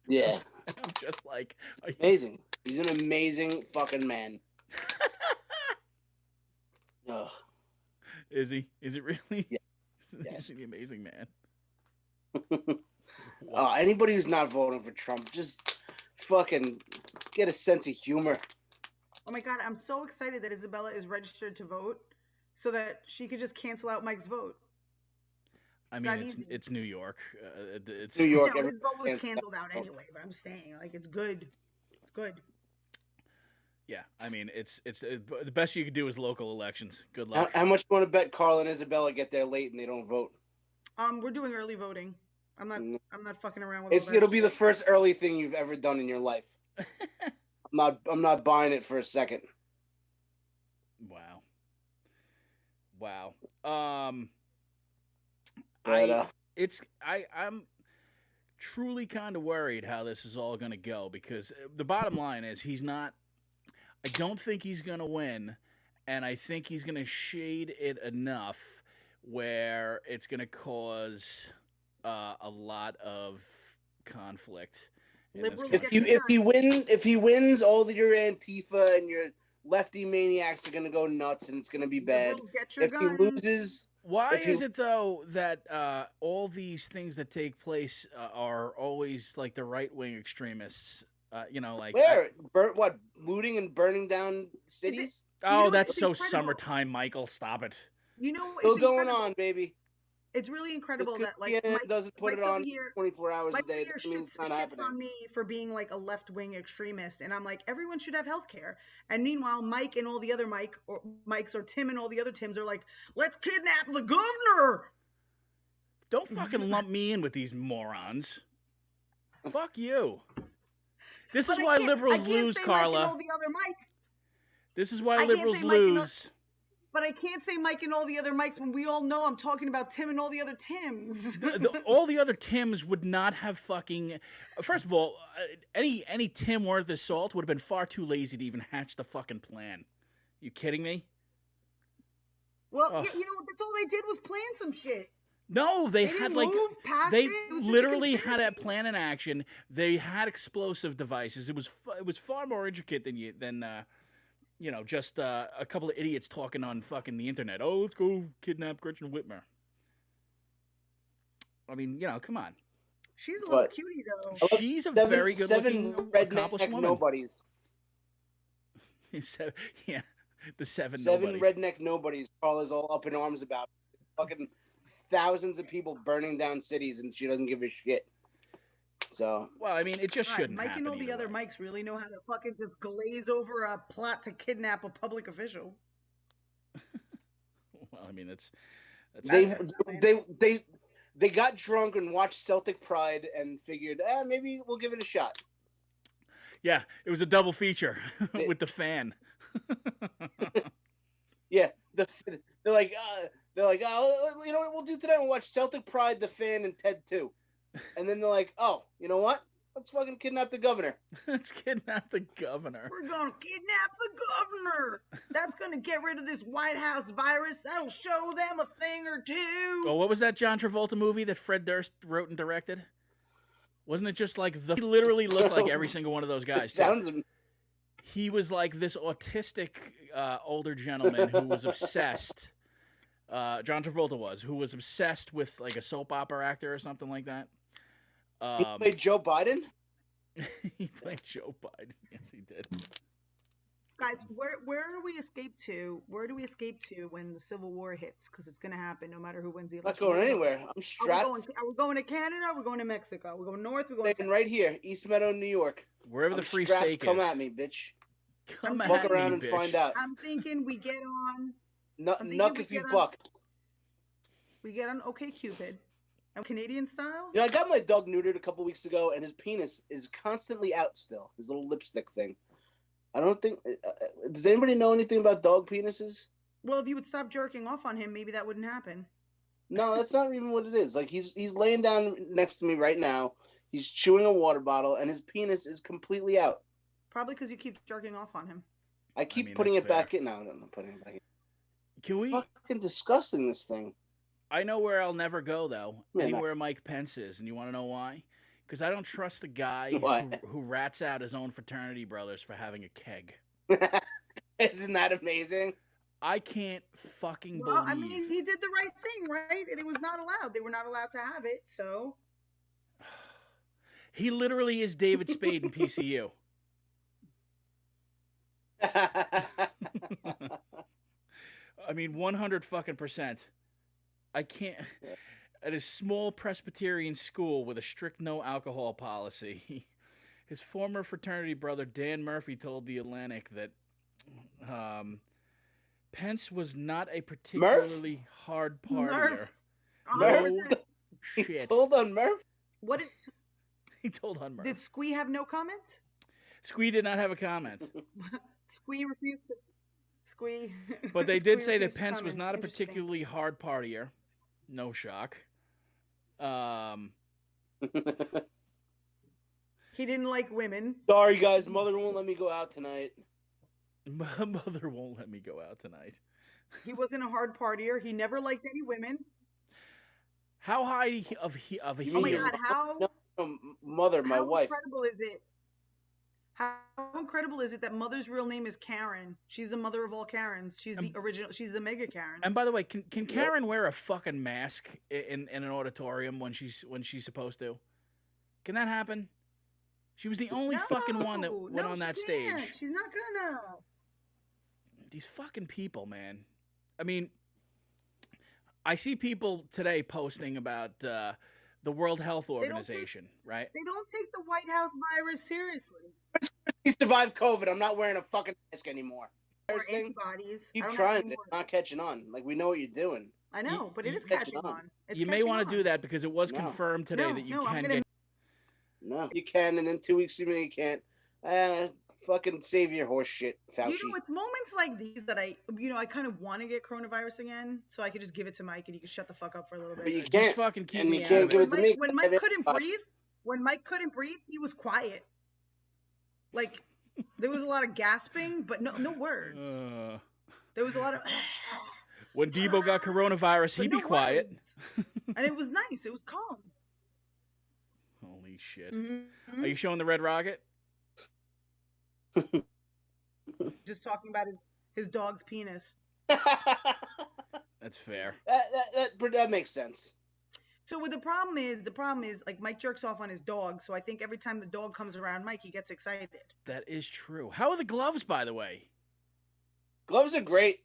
Yeah. I'm just like amazing. He's an amazing fucking man. Ugh. Is he? Is it really? Yeah. Is he the amazing man? Anybody who's not voting for Trump, just fucking get a sense of humor. Oh my God, I'm so excited that Isabella is registered to vote so that she could just cancel out Mike's vote. I mean, it's New York. It's New York. No, his vote was canceled out anyway, but I'm saying, like, it's good. It's good. Yeah, I mean, it's the best you could do is local elections. Good luck. How much you want to bet Carla and Isabella get there late and they don't vote? We're doing early voting. I'm not fucking around with all that It'll be the shit. first early thing you've ever done in your life. I'm not buying it for a second. Wow. I'm truly kind of worried how this is all going to go, because the bottom line is I don't think he's going to win, and I think he's going to shade it enough where it's going to cause a lot of conflict. If he wins, all your Antifa and your lefty maniacs are gonna go nuts, and it's gonna be bad. If he loses, why is it though that all these things that take place are always like the right-wing extremists? Looting and burning down cities? Oh, that's so summertime, Michael. Stop it. You know, still going on, baby. It's really incredible that Mike doesn't put it on 24 hours a day. Mike shits on me for being like a left-wing extremist, and I'm like, everyone should have health care. And meanwhile, Mike and all the other Mikes or Tim and all the other Tims are like, let's kidnap the governor. Don't fucking lump me in with these morons. Fuck you. This is why liberals lose, Carla. All the other Mikes. This is why liberals lose. But I can't say Mike and all the other Mikes when we all know I'm talking about Tim and all the other Tims. All the other Tims would not have fucking... First of all, any Tim worth his salt would have been far too lazy to even hatch the fucking plan. You kidding me? Well, that's all they did was plan some shit. No, they had literally had a plan in action. They had explosive devices. It was far more intricate than just a couple of idiots talking on fucking the internet. Oh, let's go kidnap Gretchen Whitmer. I mean, come on. She's a little cutie, though. She's a very good-looking, accomplished woman. Nobodies. The seven nobodies. Redneck nobodies. Carla's all up in arms about. Fucking thousands of people burning down cities, and she doesn't give a shit. So, well, I mean, it just shouldn't happen. Mike and all the other Mikes really know how to fucking just glaze over a plot to kidnap a public official. Well, I mean, they got drunk and watched Celtic Pride and figured, maybe we'll give it a shot. Yeah, it was a double feature with the fan. Yeah, they're like, oh, you know what we'll do today? We'll watch Celtic Pride, The Fan, and Ted 2. And then they're like, oh, you know what? Let's fucking kidnap the governor. Let's kidnap the governor. We're going to kidnap the governor. That's going to get rid of this White House virus. That'll show them a thing or two. Oh, what was that John Travolta movie that Fred Durst wrote and directed? Wasn't it just like he literally looked like every single one of those guys? he was like this autistic older gentleman who was obsessed. John Travolta who was obsessed with like a soap opera actor or something like that. He played Joe Biden? He played Joe Biden. Yes, he did. Guys, where do we escape to? Where do we escape to when the Civil War hits? Because it's going to happen no matter who wins the election. Not going anywhere. I'm strapped. Are we going to Canada? Are we going to Mexico? We're going north. We're going Staying right here, East Meadow, New York. Wherever the I'm free strapped. steak Come is. at me, bitch. Come Fuck at around me, and bitch. find out. I'm thinking we get on. Nuck if you buck. We get on OK Cupid. Canadian style? You know, I got my dog neutered a couple weeks ago, and his penis is constantly out still. His little lipstick thing. I don't think. Does anybody know anything about dog penises? Well, if you would stop jerking off on him, maybe that wouldn't happen. No, that's not even what it is. Like he's laying down next to me right now. He's chewing a water bottle, and his penis is completely out. Probably because you keep jerking off on him. I keep putting it back in. No, I'm not putting it back in. Can we? Fucking disgusting, this thing. I know where I'll never go though. Yeah, Anywhere Mike Pence is, and you want to know why? Because I don't trust the guy who rats out his own fraternity brothers for having a keg. Isn't that amazing? I can't fucking Well, believe. I mean, he did the right thing, right? It was not allowed. They were not allowed to have it, so. He literally is David Spade in PCU. I mean, 100 fucking %. I can't. At his small Presbyterian school with a strict no alcohol policy, his former fraternity brother Dan Murphy told The Atlantic that Pence was not a particularly hard partier. Murph. No shit. He told on Murph? What is? He told on Murph. Did Squee have no comment? Squee did not have a comment. Squee refused to. Squee. But they did say that refused to Pence was comment. not a particularly hard partier. No shock. He didn't like women. Sorry, guys. Mother won't let me go out tonight. My mother won't let me go out tonight. He wasn't a hard partier. He never liked any women. How high of a Oh my heel? God! How? No, mother, my wife. How incredible is it? How incredible is it that Mother's real name is Karen? She's the mother of all Karens. She's the original. She's the mega Karen. And by the way, can Karen wear a fucking mask in an auditorium when she's supposed to? Can that happen? She was the only fucking one that went on that stage. She's not gonna. These fucking people, man. I mean, I see people today posting about the World Health Organization, right? They don't take the White House virus seriously. He survived COVID. I'm not wearing a fucking mask anymore. Or antibodies. Keep trying. It's not catching on. Like, we know what you're doing. I know, but it is catching on. You may want to do that because it was confirmed today that you can get. No, you can, and then 2 weeks you can't. Fucking save your horse shit, Fauci. You know, it's moments like these that I kind of want to get coronavirus again, so I could just give it to Mike and he could shut the fuck up for a little bit. But you can't. Just fucking keep and me you out can't of give it. it to me. When Mike couldn't breathe, he was quiet. Like, there was a lot of gasping, but no words. There was a lot of. When Debo got coronavirus, he'd be quiet. And it was nice. It was calm. Holy shit. Mm-hmm. Are you showing the red rocket? Just talking about his dog's penis. That's fair. That makes sense. So what the problem is like Mike jerks off on his dog, so I think every time the dog comes around Mike, he gets excited. That is true. How are the gloves, by the way? Gloves are great.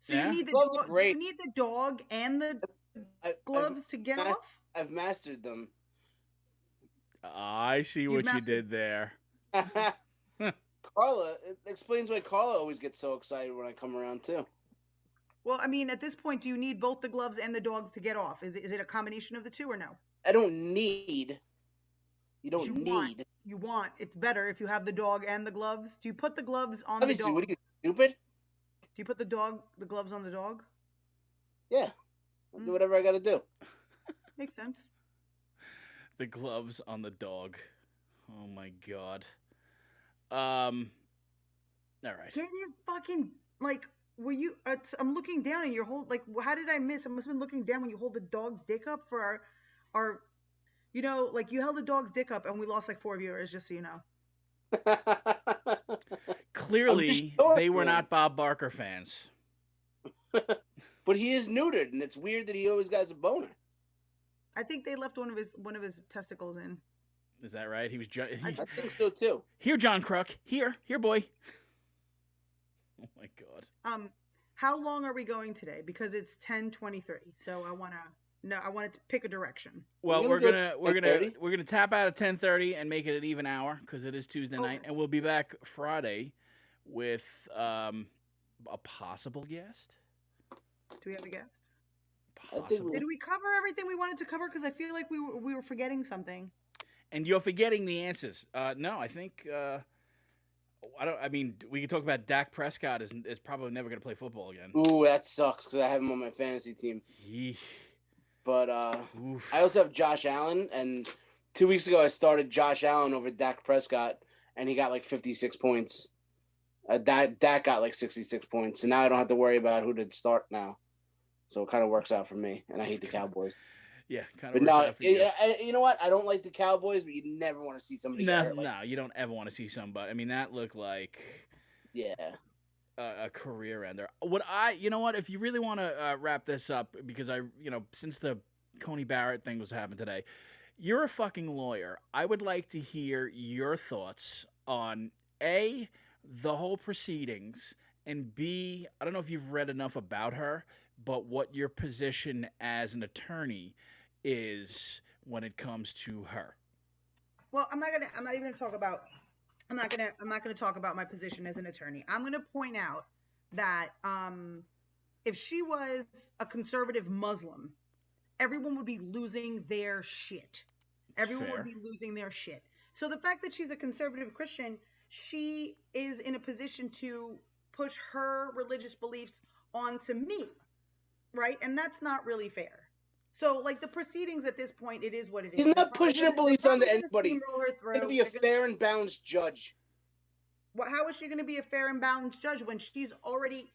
So Yeah? you need the Gloves are dog. great. You need the dog and the gloves to get off. I've mastered them. I see what you did there. Carla, it explains why Carla always gets so excited when I come around too. Well, I mean, at this point, do you need both the gloves and the dogs to get off? Is it a combination of the two or no? I don't need. You don't need. You want. It's better if you have the dog and the gloves. Do you put the gloves on Obviously, the dog? what are you, stupid? Do you put the gloves on the dog? Yeah. I'll do whatever I got to do. Makes sense. The gloves on the dog. Oh my god. All right. Can you fucking like? Were you? I'm looking down and you're like. How did I miss? I must have been looking down when you hold the dog's dick up for our. You know, like you held the dog's dick up and we lost like 4 viewers. Just so you know. Clearly, showing they were him. not Bob Barker fans. But he is neutered, and it's weird that he always got a boner. I think they left one of his testicles in. Is that right? He was. I think so too. Here, John Kruk. Here, boy. Oh my God. How long are we going today? Because it's 10:23, so I wanted to pick a direction. Well, We're gonna we're go gonna tap out at 10:30 and make it an even hour because it is Tuesday night, and we'll be back Friday with a possible guest. Do we have a guest? Possible. Did we cover everything we wanted to cover? Because I feel like we were forgetting something. And you're forgetting the answers. No, I think I mean, we can talk about Dak Prescott is probably never going to play football again. Ooh, that sucks because I have him on my fantasy team. Yeesh. But I also have Josh Allen, and 2 weeks ago I started Josh Allen over Dak Prescott, and he got like 56 points. Dak got like 66 points, and now I don't have to worry about who to start now. So it kind of works out for me, and I hate the Cowboys. Yeah, kind of. But no, you know what? I don't like the Cowboys, but you never want to see somebody. No, you don't ever want to see somebody. I mean, that looked like a career ender. You know what? If you really want to wrap this up, because since the Coney Barrett thing was happening today, you're a fucking lawyer. I would like to hear your thoughts on A, the whole proceedings, and B, I don't know if you've read enough about her, but what your position as an attorney is when it comes to her. Well, I'm not even gonna talk about my position as an attorney. I'm gonna point out that if she was a conservative Muslim, everyone would be losing their shit. Everyone would be losing their shit. So the fact that she's a conservative Christian, she is in a position to push her religious beliefs onto me, right? And that's not really fair. So, like, the proceedings at this point, it is what it is. He's not pushing her beliefs onto anybody. He's going to be a fair and balanced judge. Well, how is she going to be a fair and balanced judge when she's already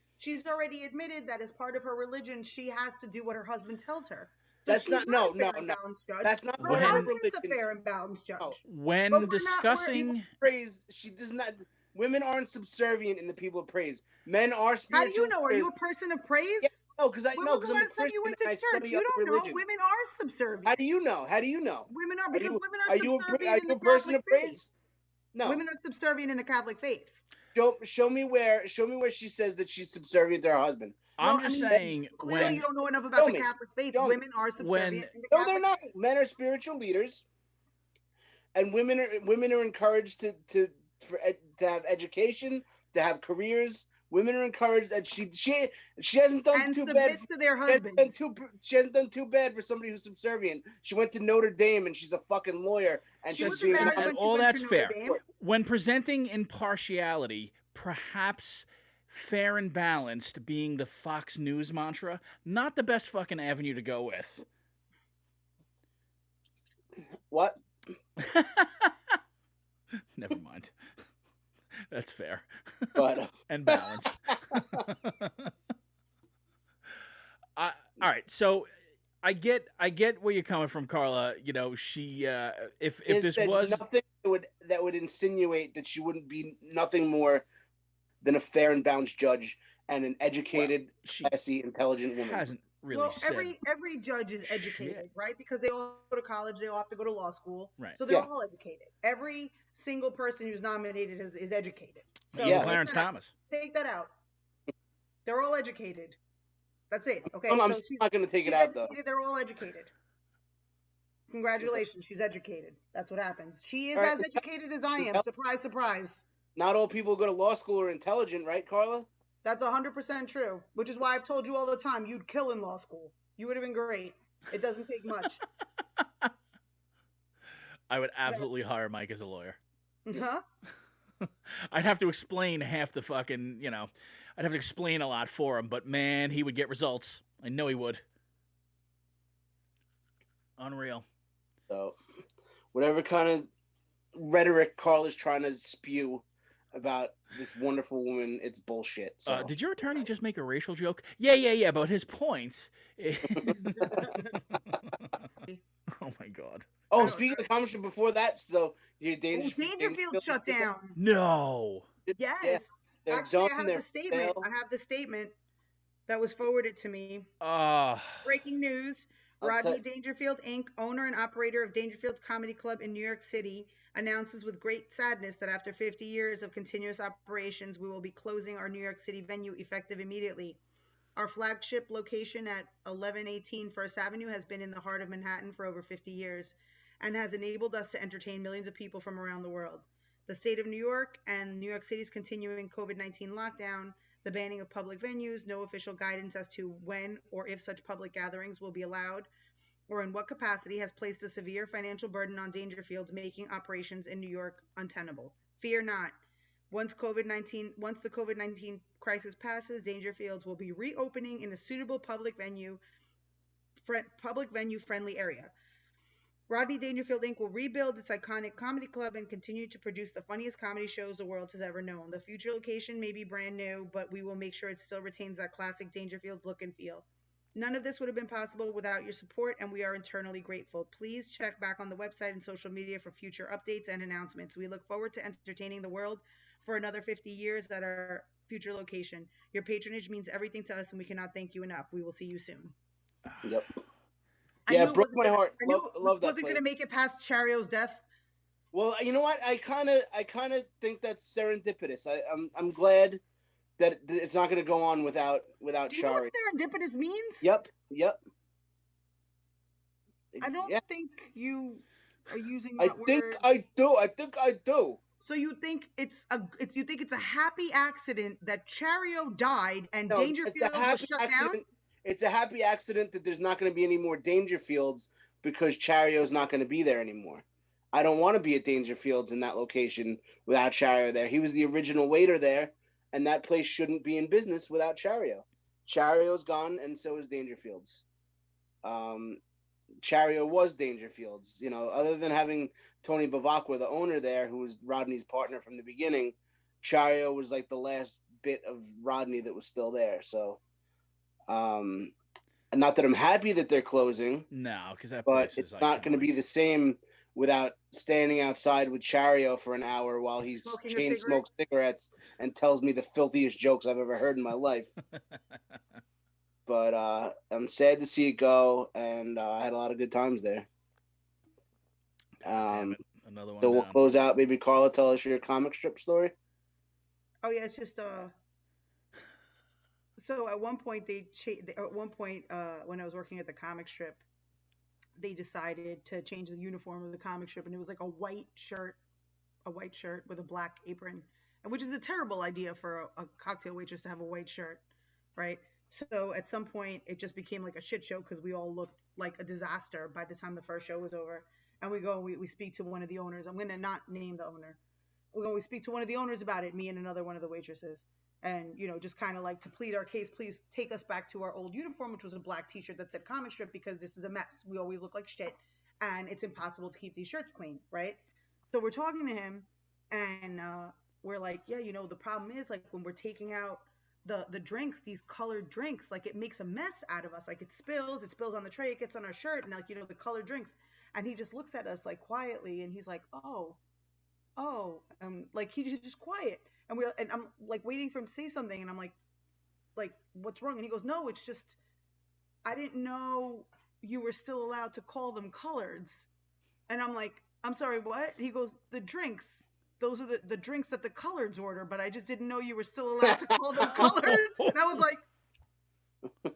admitted that as part of her religion, she has to do what her husband tells her? So that's not no. That's not her husband's a fair and balanced judge. No. When discussing praise, she does not. Women aren't subservient in the people of praise. Men are spiritual. How do you know? Are you a person of praise? Yeah, no, because I'm a Christian. You went to church. You don't know. Women are subservient. How do you know? Women are because women are subservient. Are you a person of praise? No. Women are subservient in the Catholic faith. Show me where she says that she's subservient to her husband. I'm saying clearly you don't know enough about the Catholic faith. Women are subservient in the Catholic faith. No, they're not. Men are spiritual leaders, and women are encouraged to have education, to have careers. Women are encouraged, and she hasn't done too bad to their husbands. She hasn't done too bad for somebody who's subservient. She went to Notre Dame, and she's a fucking lawyer, and and all that's fair. When presenting impartiality, perhaps fair and balanced being the Fox News mantra, not the best fucking avenue to go with. What? Never mind. That's fair. But, and balanced. All right, so I get where you're coming from, Carla. You know, she if this was nothing that would insinuate that she wouldn't be nothing more than a fair and balanced judge and an educated, classy, intelligent woman. Hasn't really said every judge is educated, right? Because they all go to college, they all have to go to law school, right? So they're all educated. Every single person who's nominated is educated. So Clarence Thomas. Take that out. They're all educated. That's it. Okay. I'm not going to take it out though. They're all educated. Congratulations, she's educated. That's what happens. She is as educated as I am. Surprise, surprise. Not all people who go to law school are intelligent, right, Carla? That's 100% true. Which is why I've told you all the time you'd kill in law school. You would have been great. It doesn't take much. I would absolutely hire Mike as a lawyer. Huh? I'd have to explain half the fucking, I'd have to explain a lot for him, but man, he would get results. I know he would. Unreal. So, whatever kind of rhetoric Carla's trying to spew about this wonderful woman, it's bullshit. So. Did your attorney just make a racial joke? Yeah, but his point... Oh Oh my God. Oh, speaking of comic strip, before that, so your Dangerfield shut down. No. Yes. Yeah, they're Actually, done. I have They're the statement. failed. I have the statement that was forwarded to me. Ah. Breaking news. I'll Rodney tell- Dangerfield, Inc., owner and operator of Dangerfield's Comedy Club in New York City, announces with great sadness that after 50 years of continuous operations, we will be closing our New York City venue effective immediately. Our flagship location at 1118 First Avenue has been in the heart of Manhattan for over 50 years and has enabled us to entertain millions of people from around the world. The state of New York and New York City's continuing COVID-19 lockdown, the banning of public venues, no official guidance as to when or if such public gatherings will be allowed, or in what capacity, has placed a severe financial burden on Dangerfields, making operations in New York untenable. Fear not. Once the COVID-19 crisis passes, Dangerfields will be reopening in a suitable public venue friendly area. Rodney Dangerfield Inc. will rebuild its iconic comedy club and continue to produce the funniest comedy shows the world has ever known. The future location may be brand new, but we will make sure it still retains that classic Dangerfield look and feel. None of this would have been possible without your support, and we are eternally grateful. Please check back on the website and social media for future updates and announcements. We look forward to entertaining the world for another 50 years at our future location. Your patronage means everything to us, and we cannot thank you enough. We will see you soon. Yep. Yeah, it broke my heart. I knew Love that wasn't going to make it past Chario's death. Well, you know what? I kind of think that's serendipitous. I'm glad that it's not going to go on without Do you know Chari. what serendipitous means? Yep. I don't think you are using I that word. think I do. So you think it's a happy accident that Chario died and No, Dangerfield it's a happy was shut accident. down? It's a happy accident that there's not going to be any more Dangerfields because Chario's not going to be there anymore. I don't want to be at Dangerfields in that location without Chario there. He was the original waiter there, and that place shouldn't be in business without Chario. Chario's gone, and so is Dangerfields. Chario was Dangerfields. You know, other than having Tony Bavacqua, the owner there, who was Rodney's partner from the beginning, Chario was like the last bit of Rodney that was still there. So, not that I'm happy that they're closing. No, because that but place it's is not going to iconic. be the same without standing outside with Chario for an hour while he's Smoking a chain cigarette? smokes cigarettes and tells me the filthiest jokes I've ever heard in my life. But I'm sad to see it go, and I had a lot of good times there. Damn it. Another one So we'll down. close out. Maybe Carla, tell us your comic strip story. Oh yeah, it's just So at one point when I was working at the comic strip, they decided to change the uniform of the comic strip, and it was like a white shirt with a black apron, and which is a terrible idea for a cocktail waitress to have a white shirt, right? So at some point it just became like a shit show because we all looked like a disaster by the time the first show was over. And we speak to one of the owners. I'm gonna not name the owner. We speak to one of the owners about it, me and another one of the waitresses. And, just kind of like to plead our case, please take us back to our old uniform, which was a black t-shirt that said comic strip, because this is a mess. We always look like shit, and it's impossible to keep these shirts clean, right? So we're talking to him, and we're like, yeah, the problem is, like, when we're taking out the drinks, these colored drinks, like, it makes a mess out of us. Like, it spills on the tray, it gets on our shirt, and, like, the colored drinks. And he just looks at us, like, quietly, and he's like, like, he's just quiet. And I'm like waiting for him to say something, and I'm like, what's wrong? And he goes, no, it's just, I didn't know you were still allowed to call them coloreds. And I'm like, I'm sorry, what? He goes, the drinks, those are the drinks that the coloreds order, but I just didn't know you were still allowed to call them coloreds. And I was like,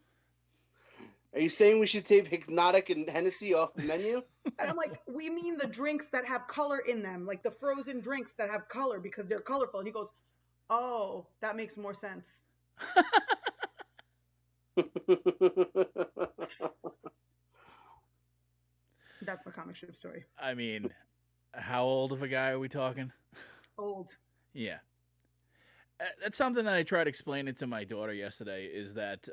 Are you saying we should take Hypnotic and Hennessy off the menu? and I'm like, we mean the drinks that have color in them, like the frozen drinks that have color because they're colorful. And he goes, oh, that makes more sense. That's my comic strip story. I mean, how old of a guy are we talking? Old. Yeah. That's something that I tried explaining to my daughter yesterday, is that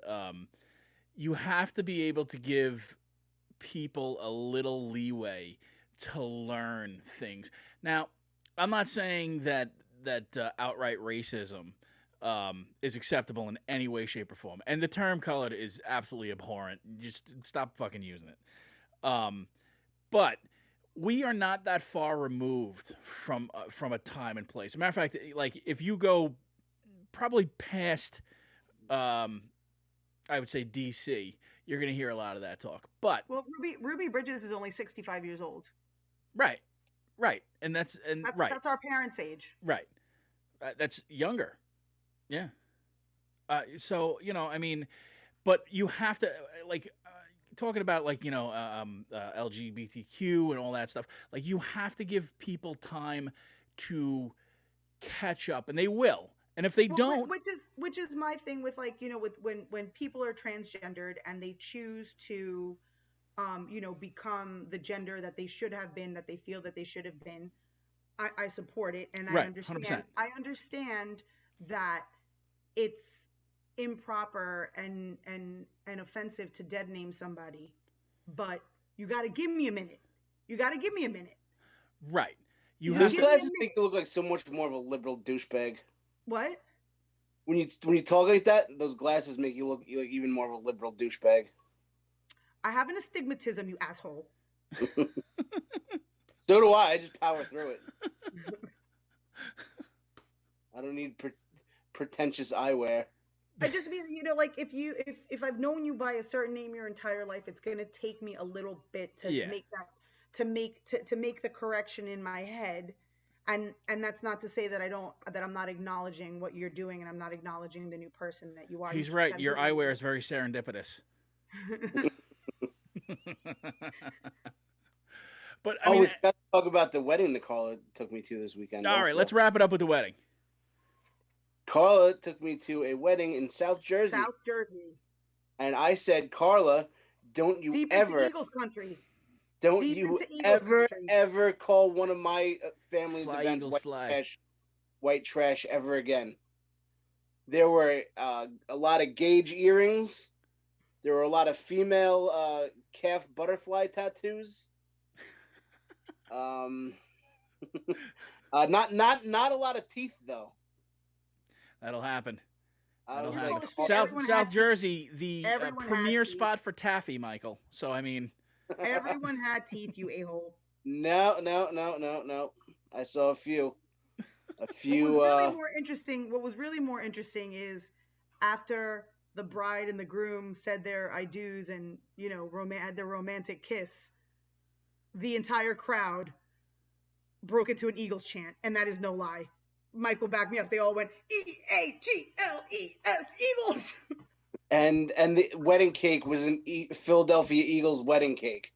you have to be able to give people a little leeway to learn things. Now, I'm not saying that outright racism is acceptable in any way, shape, or form. And the term colored is absolutely abhorrent. Just stop fucking using it. but we are not that far removed from a time and place. As a matter of fact, like if you go probably past, I would say DC, you're going to hear a lot of that talk. But Ruby Bridges is only 65 years old. Right, and that's our parents' age. Right, that's younger. Yeah. So I mean, but you have to like. Talking about like LGBTQ and all that stuff, like you have to give people time to catch up, and they will. And if they don't, which is my thing with like with when people are transgendered and they choose to, become the gender that they should have been, that they feel that they should have been, I support it, and right, I understand. 100%. I understand that it's improper and offensive to dead name somebody, but you got to give me a minute. Right. Those glasses make you look like so much more of a liberal douchebag. What? When you talk like that, those glasses make you look like even more of a liberal douchebag. I have an astigmatism, you asshole. So do I. I just power through it. I don't need pretentious eyewear. I just mean, like if I've known you by a certain name your entire life, it's gonna take me a little bit to make the correction in my head, and that's not to say that I'm not acknowledging what you're doing, and I'm not acknowledging the new person that you are. He's right. Your eyewear is very serendipitous. But I mean, we forgot to talk about the wedding that Carla took me to this weekend. All right, let's wrap it up with the wedding. Carla took me to a wedding in South Jersey. And I said, Carla, don't you ever Eagles country. Don't you ever call one of my family's events white trash ever again. There were a lot of gauge earrings. There were a lot of female calf butterfly tattoos. Not a lot of teeth though. That'll happen. Like, South Jersey, the premier spot for taffy, Michael. So I mean, everyone had teeth, you a-hole. No. I saw a few. What was really more interesting is after the bride and the groom said their I do's and had their romantic kiss, the entire crowd broke into an Eagles chant, and that is no lie. Michael backed me up. They all went EAGLES Eagles. And the wedding cake was an Philadelphia Eagles wedding cake.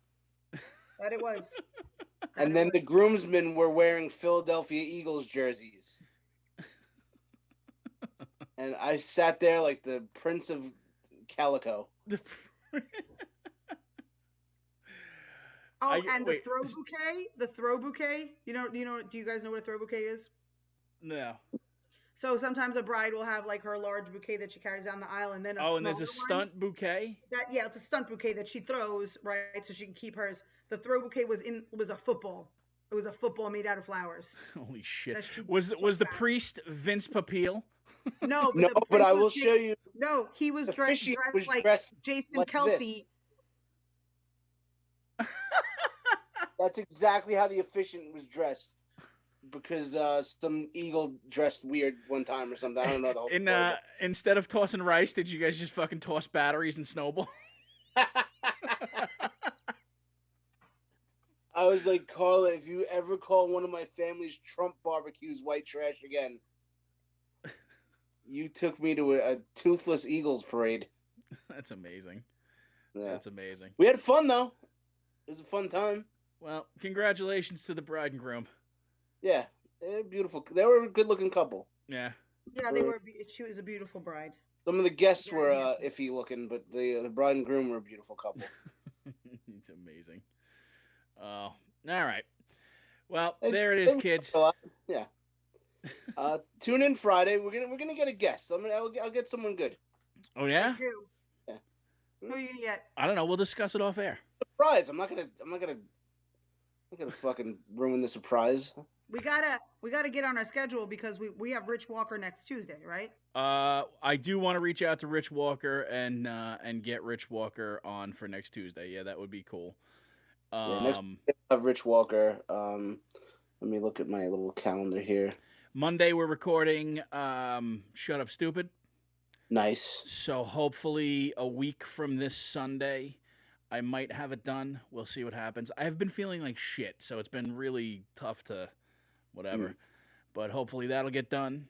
That it was. And then the groomsmen were wearing Philadelphia Eagles jerseys. And I sat there like the Prince of Calico. The throw bouquet. Do you guys know what a throw bouquet is? No. So sometimes a bride will have like her large bouquet that she carries down the aisle, and then and there's a stunt bouquet. It's a stunt bouquet that she throws, right, so she can keep hers. The throw bouquet was a football. It was a football made out of flowers. Holy shit! Was the priest Vince Papil? No, but I will show you. No, he was dressed like Jason like Kelce. That's exactly how the officiant was dressed. Because some eagle dressed weird one time or something. I don't know the whole story. Instead of tossing rice, did you guys just fucking toss batteries and snowballs? I was like, Carla, if you ever call one of my family's Trump barbecues white trash again, you took me to a toothless Eagles parade. That's amazing. Yeah. That's amazing. We had fun, though. It was a fun time. Well, congratulations to the bride and groom. Yeah, they're beautiful. They were a good-looking couple. Yeah. Yeah, they were. She was a beautiful bride. Some of the guests were iffy looking, but the bride and groom were a beautiful couple. It's amazing. Oh, all right. Well, there it is, kids. Yeah. Tune in Friday. We're gonna get a guest. I'll get someone good. Oh yeah. Yeah. Who are you gonna get? I don't know. We'll discuss it off air. Surprise! I'm not gonna fucking ruin the surprise. We gotta get on our schedule because we have Rich Walker next Tuesday, right? I do want to reach out to Rich Walker and get Rich Walker on for next Tuesday. Yeah, that would be cool. Next week I have Rich Walker. Let me look at my little calendar here. Monday we're recording Shut Up Stupid. Nice. So hopefully a week from this Sunday, I might have it done. We'll see what happens. I have been feeling like shit, so it's been really tough to whatever. But hopefully that'll get done.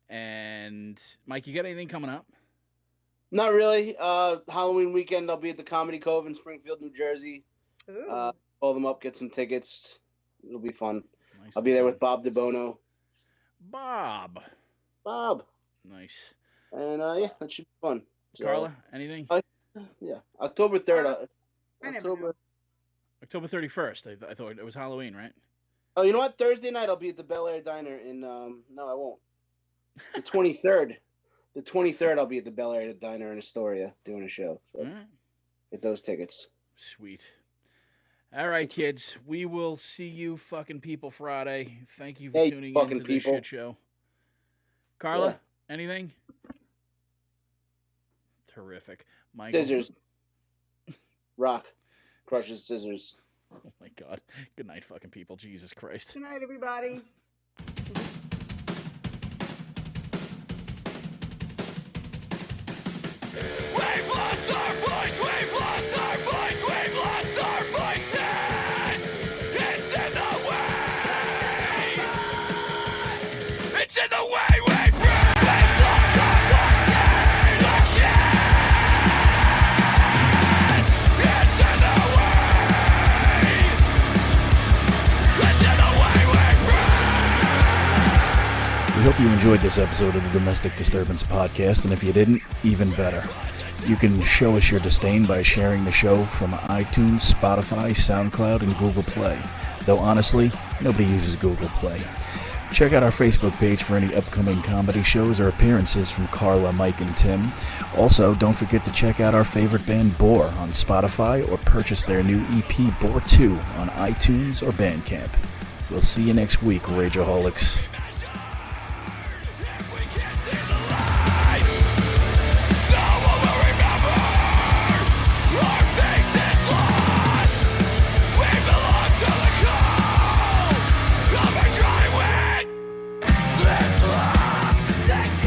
And Mike, you got anything coming up? Not really. Halloween weekend, I'll be at the Comedy Cove in Springfield, New Jersey. Call them up, get some tickets. It'll be fun. Nice. I'll be there with Bob DeBono. Bob. Nice. And yeah, that should be fun. So, Carla, anything? Yeah, October 3rd. October 31st. I thought it was Halloween, right? Oh, you know what? Thursday night I'll be at the Bel Air Diner in. No, I won't. The 23rd. The 23rd I'll be at the Bel Air Diner in Astoria doing a show. So get those tickets. Sweet. All right, kids. We will see you fucking people Friday. Thank you for tuning in to this shit show. Carla, anything? Terrific. Michael. Scissors. Rock. Crushes scissors. Oh, my God. Good night, fucking people. Jesus Christ. Good night, everybody. We've lost our voice! We've lost our voice! We've lost our voices! It's in the way! It's in the way we breathe! We've lost our voices! It's in the way! It's in the way we breathe! We hope you enjoyed this episode of the Domestic Disturbance Podcast, and if you didn't, even better. You can show us your disdain by sharing the show from iTunes, Spotify, SoundCloud, and Google Play. Though honestly, nobody uses Google Play. Check out our Facebook page for any upcoming comedy shows or appearances from Carla, Mike, and Tim. Also, don't forget to check out our favorite band, Bore, on Spotify, or purchase their new EP, Bore 2, on iTunes or Bandcamp. We'll see you next week, Rageaholics.